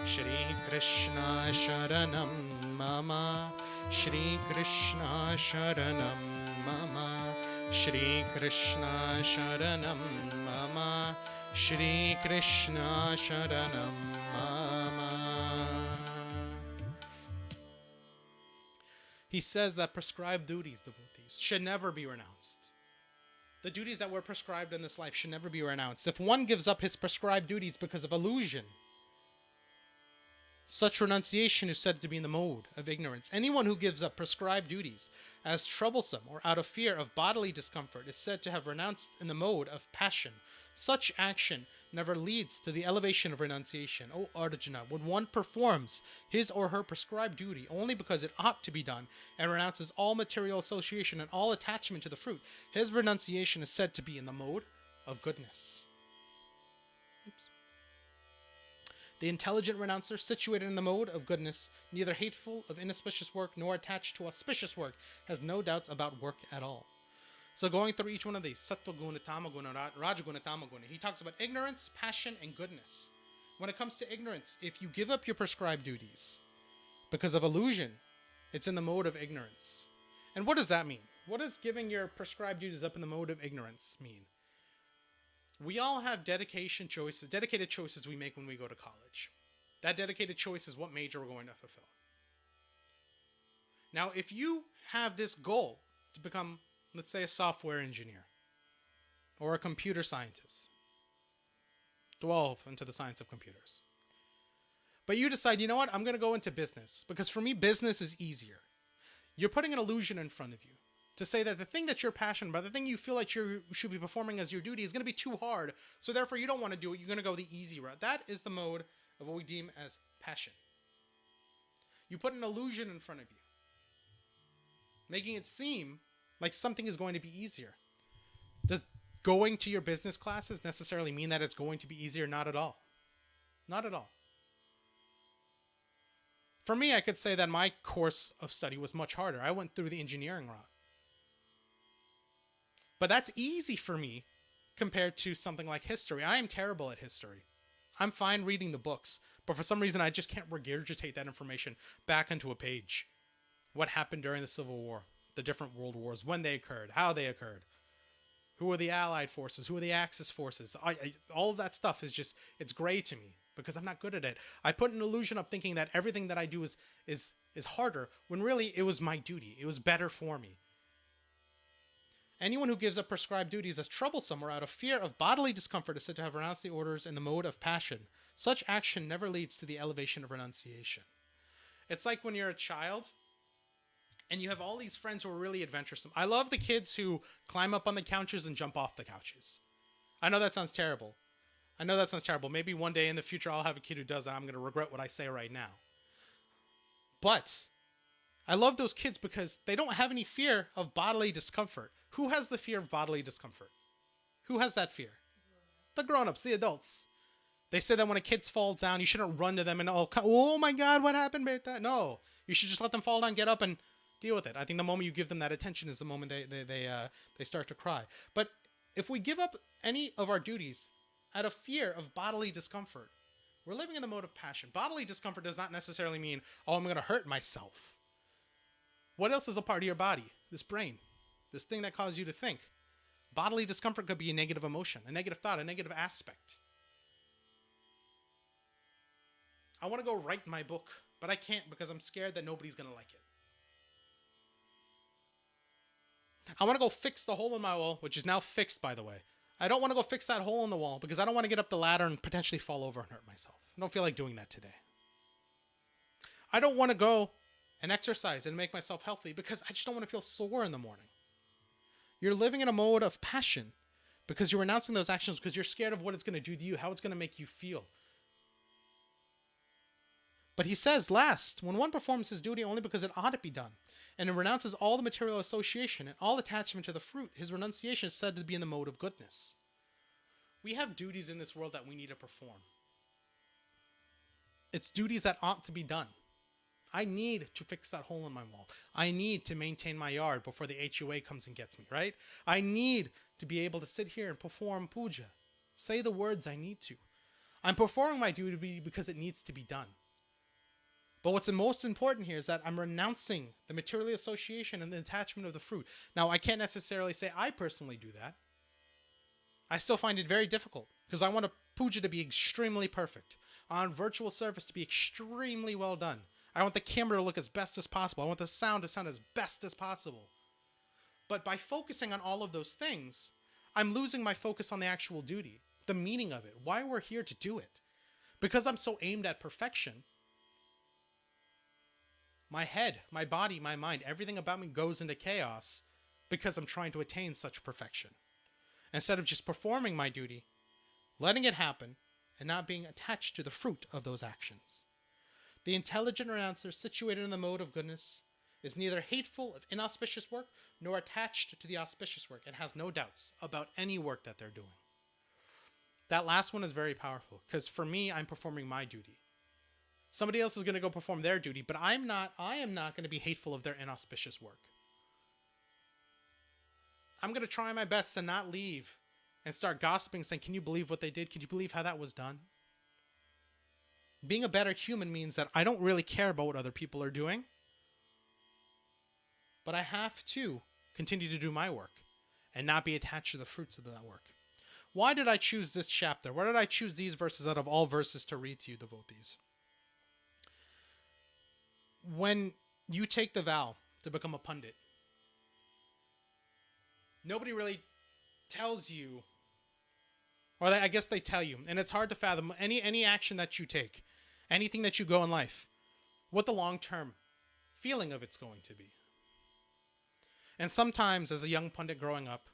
Shri Krishna Sharanam Mama Shri Krishna Sharanam Mama Shri Krishna Sharanam Mama Shri Krishna Sharanam Mama. He says that prescribed duties, devotees, should never be renounced. The duties that were prescribed in this life should never be renounced. If one gives up his prescribed duties because of illusion, such renunciation is said to be in the mode of ignorance. Anyone who gives up prescribed duties as troublesome or out of fear of bodily discomfort is said to have renounced in the mode of passion. Such action never leads to the elevation of renunciation. O Arjuna, when one performs his or her prescribed duty only because it ought to be done and renounces all material association and all attachment to the fruit, his renunciation is said to be in the mode of goodness. The intelligent renouncer, situated in the mode of goodness, neither hateful of inauspicious work nor attached to auspicious work, has no doubts about work at all. So going through each one of these, sattva guna, tama guna, rajaguna, tama guna, he talks about ignorance, passion, and goodness. When it comes to ignorance, if you give up your prescribed duties because of illusion, it's in the mode of ignorance. And what does that mean? What does giving your prescribed duties up in the mode of ignorance mean? We all have dedicated choices we make when we go to college. That dedicated choice is what major we're going to fulfill. Now, if you have this goal to become, let's say, a software engineer or a computer scientist, delve into the science of computers. But you decide, you know what, I'm going to go into business because for me, business is easier. You're putting an illusion in front of you to say that the thing that you're passionate about, the thing you feel like you should be performing as your duty is going to be too hard. So therefore you don't want to do it. You're going to go the easy route. That is the mode of what we deem as passion. You put an illusion in front of you, making it seem like something is going to be easier. Does going to your business classes necessarily mean that it's going to be easier? Not at all. Not at all. For me, I could say that my course of study was much harder. I went through the engineering route. But that's easy for me compared to something like history. I am terrible at history. I'm fine reading the books, but for some reason I just can't regurgitate that information back into a page. What happened during the Civil War, the different world wars, when they occurred, how they occurred, who were the Allied forces, who were the Axis forces. All of that stuff is just, it's gray to me because I'm not good at it. I put an illusion up thinking that everything that I do is harder, when really it was my duty. It was better for me. Anyone who gives up prescribed duties as troublesome or out of fear of bodily discomfort is said to have renounced the orders in the mode of passion. Such action never leads to the elevation of renunciation. It's like when you're a child and you have all these friends who are really adventuresome. I love the kids who climb up on the couches and jump off the couches. I know that sounds terrible. Maybe one day in the future I'll have a kid who does that. I'm going to regret what I say right now. But I love those kids because they don't have any fear of bodily discomfort. Who has the fear of bodily discomfort? Who has that fear? The grown-ups, the adults. They say that when a kid falls down, you shouldn't run to them and, oh my God, what happened, beta? No, you should just let them fall down, get up, and deal with it. I think the moment you give them that attention is the moment they start to cry. But if we give up any of our duties out of fear of bodily discomfort, we're living in the mode of passion. Bodily discomfort does not necessarily mean, I'm going to hurt myself. What else is a part of your body? This brain. This thing that causes you to think. Bodily discomfort could be a negative emotion, a negative thought, a negative aspect. I want to go write my book, but I can't because I'm scared that nobody's going to like it. I want to go fix the hole in my wall, which is now fixed, by the way. I don't want to go fix that hole in the wall because I don't want to get up the ladder and potentially fall over and hurt myself. I don't feel like doing that today. I don't want to go and exercise and make myself healthy because I just don't want to feel sore in the morning. You're living in a mode of passion because you're renouncing those actions because you're scared of what it's going to do to you, how it's going to make you feel. But he says, last, when one performs his duty only because it ought to be done, and it renounces all the material association and all attachment to the fruit, his renunciation is said to be in the mode of goodness. We have duties in this world that we need to perform. It's duties that ought to be done. I need to fix that hole in my wall. I need to maintain my yard before the HOA comes and gets me, right? I need to be able to sit here and perform puja. Say the words I need to. I'm performing my duty because it needs to be done. But what's the most important here is that I'm renouncing the material association and the attachment of the fruit. Now, I can't necessarily say I personally do that. I still find it very difficult because I want a puja to be extremely perfect. I want virtual service to be extremely well done. I want the camera to look as best as possible. I want the sound to sound as best as possible. But by focusing on all of those things, I'm losing my focus on the actual duty, the meaning of it, why we're here to do it. Because I'm so aimed at perfection, my head, my body, my mind, everything about me goes into chaos because I'm trying to attain such perfection. Instead of just performing my duty, letting it happen, and not being attached to the fruit of those actions. The intelligent renouncer, situated in the mode of goodness, is neither hateful of inauspicious work nor attached to the auspicious work and has no doubts about any work that they're doing. That last one is very powerful because for me, I'm performing my duty. Somebody else is going to go perform their duty, but I am not going to be hateful of their inauspicious work. I'm going to try my best to not leave and start gossiping, saying, can you believe what they did? Can you believe how that was done? Being a better human means that I don't really care about what other people are doing, but I have to continue to do my work and not be attached to the fruits of that work. Why did I choose this chapter? Why did I choose these verses out of all verses to read to you, devotees? When you take the vow to become a pundit, nobody really tells you, or I guess they tell you, and it's hard to fathom any action that you take, anything that you go in life, what the long-term feeling of it's going to be. And sometimes as a young pundit growing up,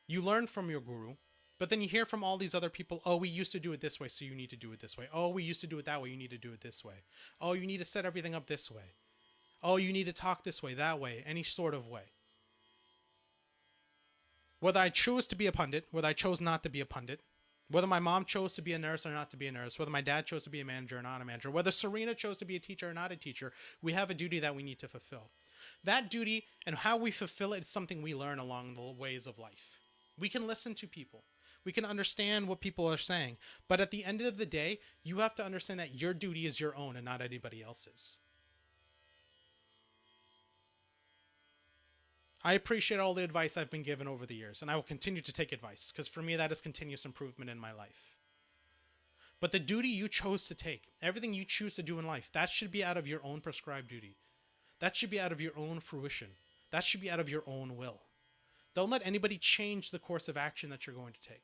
you learn from your guru, but then you hear from all these other people, oh, we used to do it this way, so you need to do it this way. Oh, we used to do it that way, you need to do it this way. Oh, you need to set everything up this way. Oh, you need to talk this way, that way, any sort of way. Whether I chose to be a pundit, whether I chose not to be a pundit, whether my mom chose to be a nurse or not to be a nurse, whether my dad chose to be a manager or not a manager, whether Serena chose to be a teacher or not a teacher, we have a duty that we need to fulfill. That duty and how we fulfill it is something we learn along the ways of life. We can listen to people. We can understand what people are saying. But at the end of the day, you have to understand that your duty is your own and not anybody else's. I appreciate all the advice I've been given over the years, and I will continue to take advice, because for me that is continuous improvement in my life. But the duty you chose to take, everything you choose to do in life, that should be out of your own prescribed duty. That should be out of your own fruition. That should be out of your own will. Don't let anybody change the course of action that you're going to take.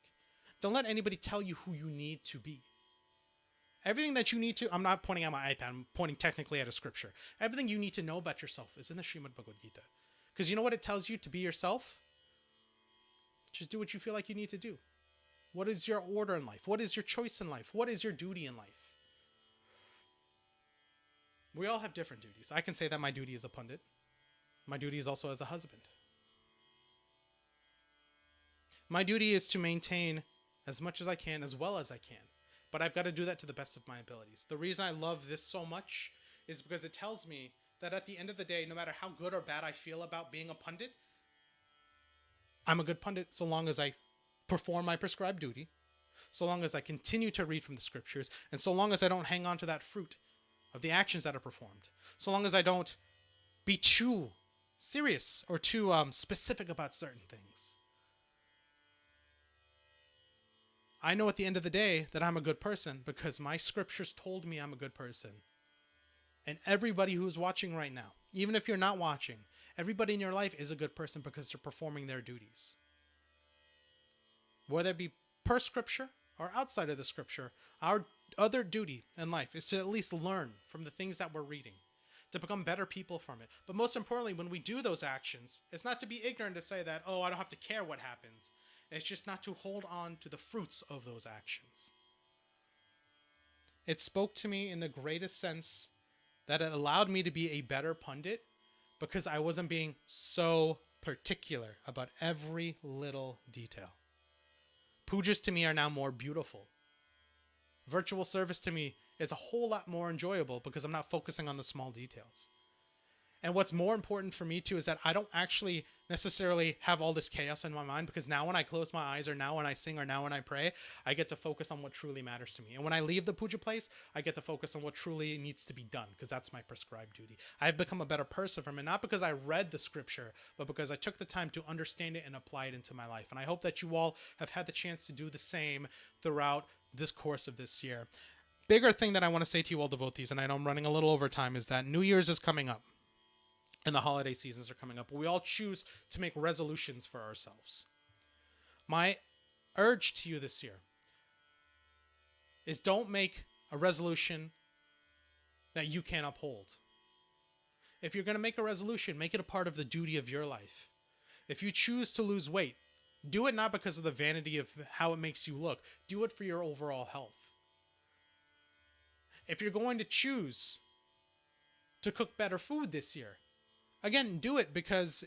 Don't let anybody tell you who you need to be. Everything that you need to, I'm not pointing at my iPad, I'm pointing technically at a scripture. Everything you need to know about yourself is in the Srimad Bhagavad Gita. Because you know what it tells you to be yourself? Just do what you feel like you need to do. What is your order in life? What is your choice in life? What is your duty in life? We all have different duties. I can say that my duty is a pundit. My duty is also as a husband. My duty is to maintain as much as I can, as well as I can. But I've got to do that to the best of my abilities. The reason I love this so much is because it tells me that at the end of the day, no matter how good or bad I feel about being a pundit, I'm a good pundit so long as I perform my prescribed duty, so long as I continue to read from the scriptures, and so long as I don't hang on to that fruit of the actions that are performed, so long as I don't be too serious or too specific about certain things. I know at the end of the day that I'm a good person because my scriptures told me I'm a good person. And everybody who's watching right now, even if you're not watching, everybody in your life is a good person because they're performing their duties. Whether it be per scripture or outside of the scripture, our other duty in life is to at least learn from the things that we're reading, to become better people from it. But most importantly, when we do those actions, it's not to be ignorant to say that, oh, I don't have to care what happens. It's just not to hold on to the fruits of those actions. It spoke to me in the greatest sense that it allowed me to be a better pundit because I wasn't being so particular about every little detail. Pujas to me are now more beautiful. Virtual service to me is a whole lot more enjoyable because I'm not focusing on the small details. And what's more important for me too is that I don't actually necessarily have all this chaos in my mind, because now when I close my eyes, or now when I sing, or now when I pray, I get to focus on what truly matters to me. And when I leave the puja place, I get to focus on what truly needs to be done, because that's my prescribed duty. I've become a better person from it, not because I read the scripture, but because I took the time to understand it and apply it into my life. And I hope that you all have had the chance to do the same throughout this course of this year. Bigger thing that I want to say to you all devotees, and I know I'm running a little over time, is that New Year's is coming up. And the holiday seasons are coming up. We all choose to make resolutions for ourselves. My urge to you this year is don't make a resolution that you can't uphold. If you're going to make a resolution, make it a part of the duty of your life. If you choose to lose weight, do it not because of the vanity of how it makes you look. Do it for your overall health. If you're going to choose to cook better food this year, again, do it because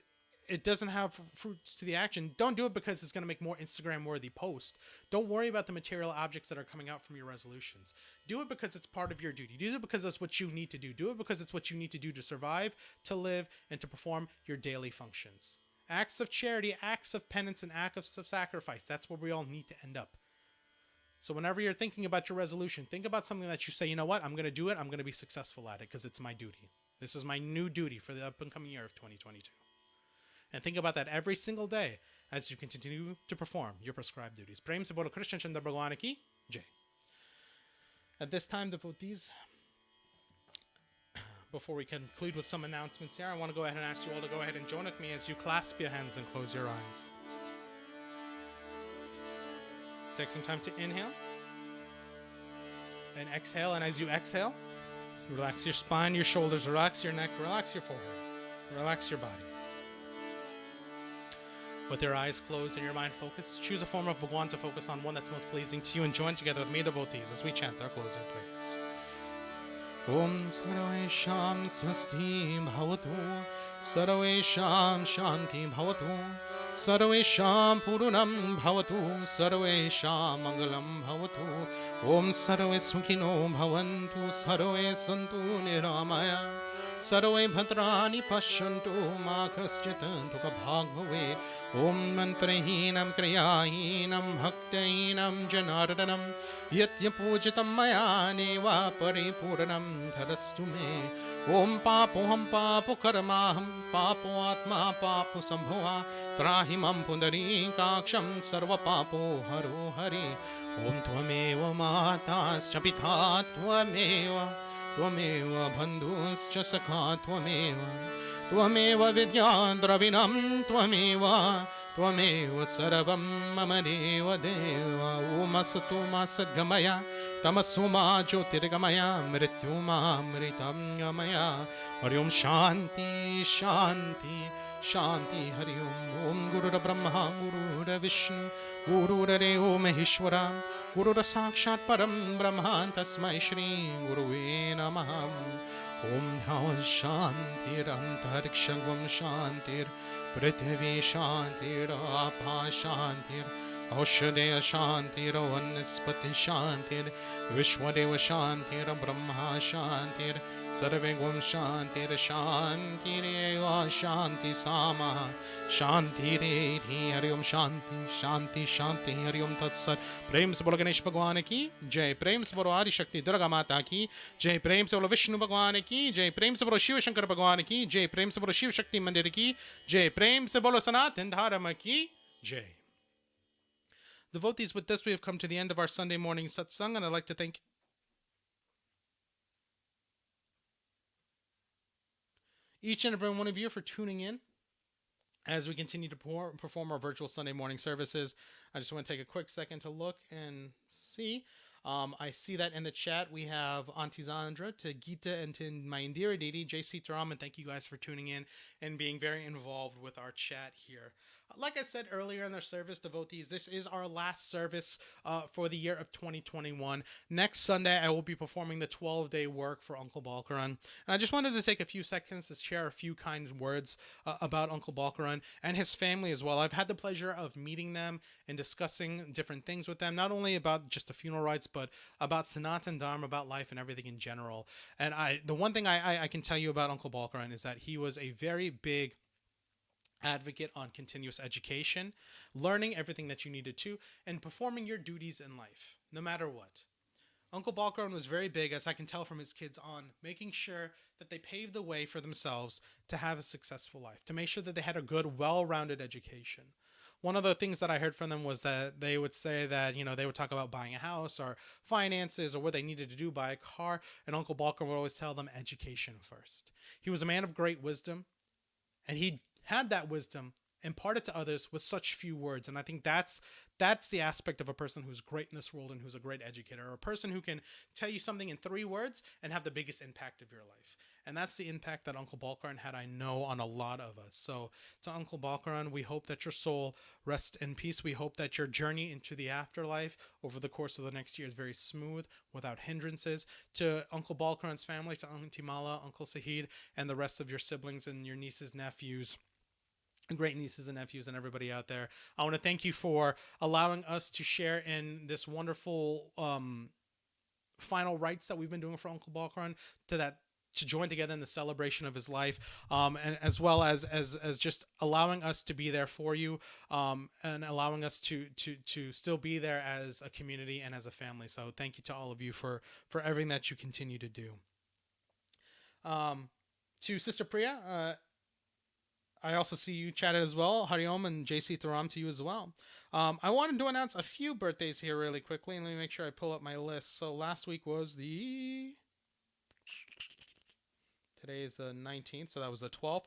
it doesn't have fruits to the action. Don't do it because it's going to make more Instagram-worthy posts. Don't worry about the material objects that are coming out from your resolutions. Do it because it's part of your duty. Do it because it's what you need to do. Do it because it's what you need to do to survive, to live, and to perform your daily functions. Acts of charity, acts of penance, and acts of sacrifice. That's where we all need to end up. So whenever you're thinking about your resolution, think about something that you say, you know what, I'm going to do it. I'm going to be successful at it because it's my duty. This is my new duty for the up and coming year of 2022. And think about that every single day as you continue to perform your prescribed duties. Prem se Bolo Krishna Chandra Bhagwan ki Jai. At this time, devotees, before we conclude with some announcements here, I want to go ahead and ask you all to go ahead and join with me as you clasp your hands and close your eyes. Take some time to inhale and exhale. And as you exhale, relax your spine, your shoulders, relax your neck, relax your forehead, relax your body. With your eyes closed and your mind focused, choose a form of Bhagwan to focus on, one that's most pleasing to you, and join together with me, devotees, as we chant our closing prayers. Om Sarvesham Swasti Bhavatu Sarvesham Shanti Bhavatu Sarvesham Purunam Bhavatu Sarvesham Mangalam Bhavatu Om Sarve Sukhino Bhavantu Sarve Santu Niramaya Sarve Bhadrani Pashyantu Ma Kaschit Dukkha Bhag Bhavet Om Mantrahinam Kriyahinam Bhaktahinam Janardanam Yatya Pujitam Maya Neva Paripurnam Dharastu Me Om Papoham Papo Karamaham Papo Atma Papo Sambhava Trahimam Pundarikaksham Sarva Papo Haro Hari Om Tvameva Matascha Pita Tvameva Bandhuscha Sakha Tvameva Vidyam Dravinam Tvameva Sarvam Mama Deva Deva Om Asatu Masadgamaya Tamasuma Jyotirgamaya Mrityuma Mritam Gamaya Hari Om Shanti Shanti Shanti Hari Om Guru Brahma Guru Vishnu Guru Deva Maheshwara Guru Sakshat Param Brahman Tasmai Shri Guruve Namaha Om Shantir Antariksham Shantir Prithvi Shantir Apa Shantir Aushadaya Shantir Vanaspati Shantir Vishwadeva Shantir Brahma Shantir Sarve Gum Shantir Shantireva Shanti Sama Shanti Re Hari Om Shanti Shanti Shanti Hari Om Tat Sat Prem se bolo Ganesh Bhagwan ki Jai Prem se bolo Adi Shakti Durga Mata ki Jai Prem se bolo Vishnu Bhagwan ki Jai Prem se bolo Shiva Shankar Bhagwan ki Jai Prem se bolo Shiva Shakti Mandir ki Jai Prem se bolo Sanatana Dharma ki Jai. Devotees, with this we have come to the end of our Sunday morning satsang, and I'd like to thank each and every one of you for tuning in as we continue to perform our virtual Sunday morning services. I just want to take a quick second to look and see. I see that in the chat we have Auntie Zandra, to Gita, and to my Indira Didi, Jai Sita Ram, and thank you guys for tuning in and being very involved with our chat here. Like I said earlier in their service, devotees, this is our last service for the year of 2021. Next Sunday, I will be performing the 12-day work for Uncle Balkaran. And I just wanted to take a few seconds to share a few kind words about Uncle Balkaran and his family as well. I've had the pleasure of meeting them and discussing different things with them, not only about just the funeral rites, but about Sanatana Dharma, about life and everything in general. And the one thing I can tell you about Uncle Balkaran is that he was a very big advocate on continuous education, learning everything that you needed to, and performing your duties in life, no matter what. Uncle Balkaran was very big, as I can tell from his kids, on making sure that they paved the way for themselves to have a successful life, to make sure that they had a good, well-rounded education. One of the things that I heard from them was that they would say that, they would talk about buying a house or finances or what they needed to do, buy a car, and Uncle Balkaran would always tell them education first. He was a man of great wisdom, and he had that wisdom imparted to others with such few words. And I think that's the aspect of a person who's great in this world and who's a great educator, or a person who can tell you something in 3 words and have the biggest impact of your life. And that's the impact that Uncle Balkaran had, I know, on a lot of us. So to Uncle Balkaran, we hope that your soul rests in peace. We hope that your journey into the afterlife over the course of the next year is very smooth, without hindrances. To Uncle Balkaran's family, to Auntie Mala, Uncle Sahid, and the rest of your siblings and your nieces, nephews, great nieces and nephews, and everybody out there, I want to thank you for allowing us to share in this wonderful final rites that we've been doing for Uncle Balkaran, to join together in the celebration of his life, and as well as just allowing us to be there for you, and allowing us to still be there as a community and as a family. So thank you to all of you for everything that you continue to do. To Sister Priya, I also see you chatted as well. Hari Om and Jai Sita Ram to you as well. I wanted to announce a few birthdays here really quickly, and let me make sure I pull up my list. So last week was today is the 19th, so that was the 12th.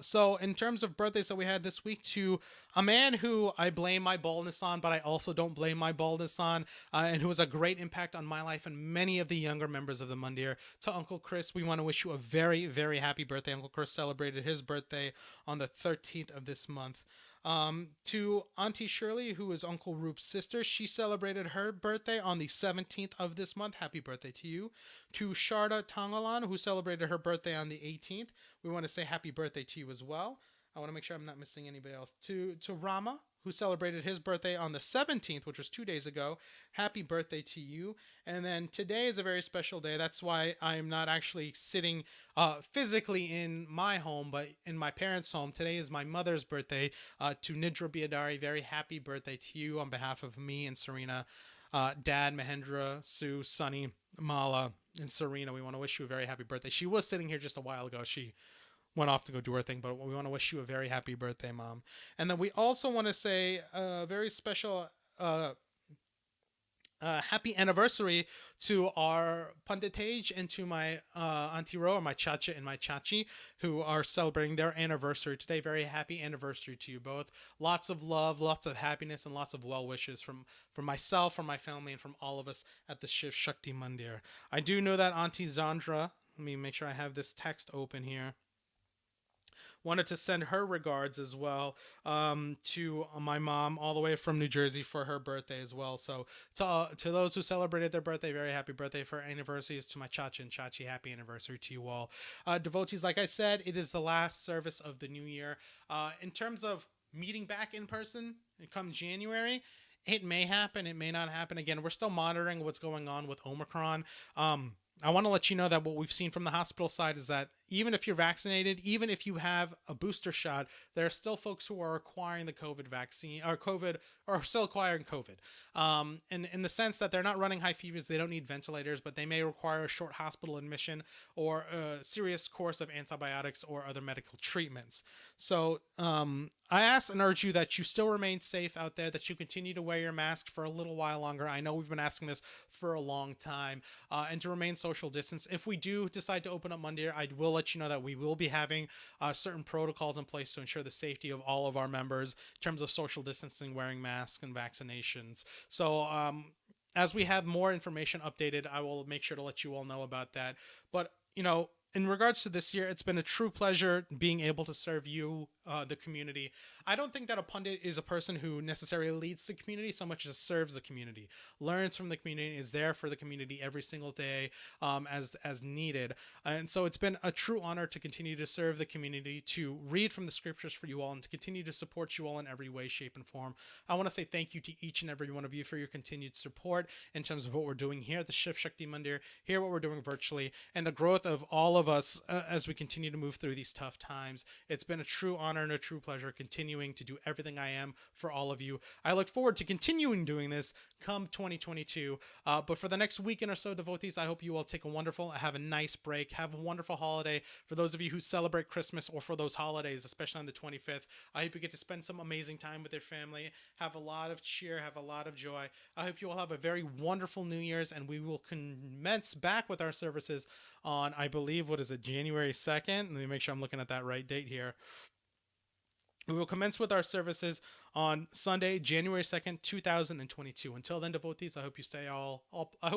So in terms of birthdays that we had this week, to a man who I blame my baldness on, but I also don't blame my baldness on, and who was a great impact on my life and many of the younger members of the Mandir, to Uncle Chris, we want to wish you a very, very happy birthday. Uncle Chris celebrated his birthday on the 13th of this month. To Auntie Shirley, who is Uncle Roop's sister, she celebrated her birthday on the 17th of this month. Happy birthday to you. To Sharda Tangalan, who celebrated her birthday on the 18th, we want to say happy birthday to you as well. I want to make sure I'm not missing anybody else. To Rama, who celebrated his birthday on the 17th, which was 2 days ago. Happy birthday to you. And then today is a very special day. That's why I'm not actually sitting physically in my home, but in my parents' home. Today is my mother's birthday. To Nidra Biadari, very happy birthday to you on behalf of me and Serena. Dad, Mahendra, Sue, Sunny, Mala, and Serena, we want to wish you a very happy birthday. She was sitting here just a while ago. She went off to go do her thing, but we want to wish you a very happy birthday, Mom. And then we also want to say a very special happy anniversary to our Panditage and to my Auntie Ro, my Chacha and my Chachi, who are celebrating their anniversary today. Very happy anniversary to you both. Lots of love, lots of happiness, and lots of well wishes from myself, from my family, and from all of us at the Shiv Shakti Mandir. I do know that Auntie Zandra, let me make sure I have this text open here, wanted to send her regards as well to my mom all the way from New Jersey for her birthday as well. So to those who celebrated their birthday, very happy birthday. For anniversaries, to my Chacha and Chachi, happy anniversary to you all. Devotees, like I said, it is the last service of the new year. In terms of meeting back in person, come January, it may happen, it may not happen. Again, we're still monitoring what's going on with Omicron. I want to let you know that what we've seen from the hospital side is that even if you're vaccinated, even if you have a booster shot, there are still folks who are acquiring the COVID vaccine or still acquiring COVID. And in the sense that they're not running high fevers, they don't need ventilators, but they may require a short hospital admission or a serious course of antibiotics or other medical treatments. So I ask and urge you that you still remain safe out there, that you continue to wear your mask for a little while longer. I know we've been asking this for a long time, and to remain social distance. If we do decide to open up Monday, I will let you know that we will be having certain protocols in place to ensure the safety of all of our members in terms of social distancing, wearing masks, and vaccinations. So as we have more information updated, I will make sure to let you all know about that. But, in regards to this year, it's been a true pleasure being able to serve you, the community. I don't think that a pundit is a person who necessarily leads the community so much as serves the community, learns from the community, is there for the community every single day as needed. And so it's been a true honor to continue to serve the community, to read from the scriptures for you all, and to continue to support you all in every way, shape, and form. I want to say thank you to each and every one of you for your continued support in terms of what we're doing here at the Shiv Shakti Mandir, here what we're doing virtually, and the growth of all of us as we continue to move through these tough times. It's been a true honor and a true pleasure continuing to do everything I am for all of you. I look forward to continuing doing this come 2022. But for the next weekend or so, devotees, I hope you all have a nice break, have a wonderful holiday. For those of you who celebrate Christmas or for those holidays, especially on the 25th, I hope you get to spend some amazing time with your family, have a lot of cheer, have a lot of joy. I hope you all have a very wonderful New Year's, and we will commence back with our services on, I believe, what is it, January 2nd? Let me make sure I'm looking at that right date here. We will commence with our services on Sunday, January 2nd, 2022. Until then, devotees, I hope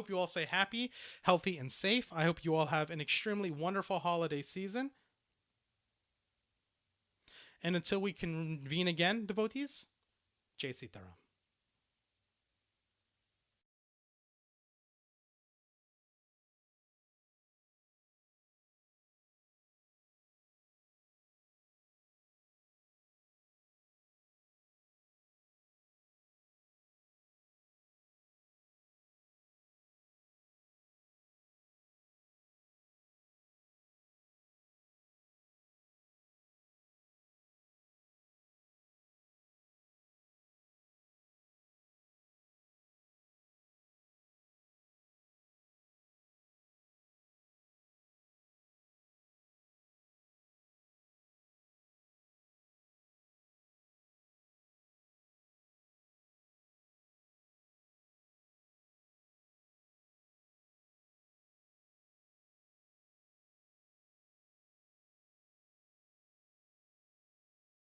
you all stay happy, healthy, and safe. I hope you all have an extremely wonderful holiday season. And until we convene again, devotees, Jai Sita Ram.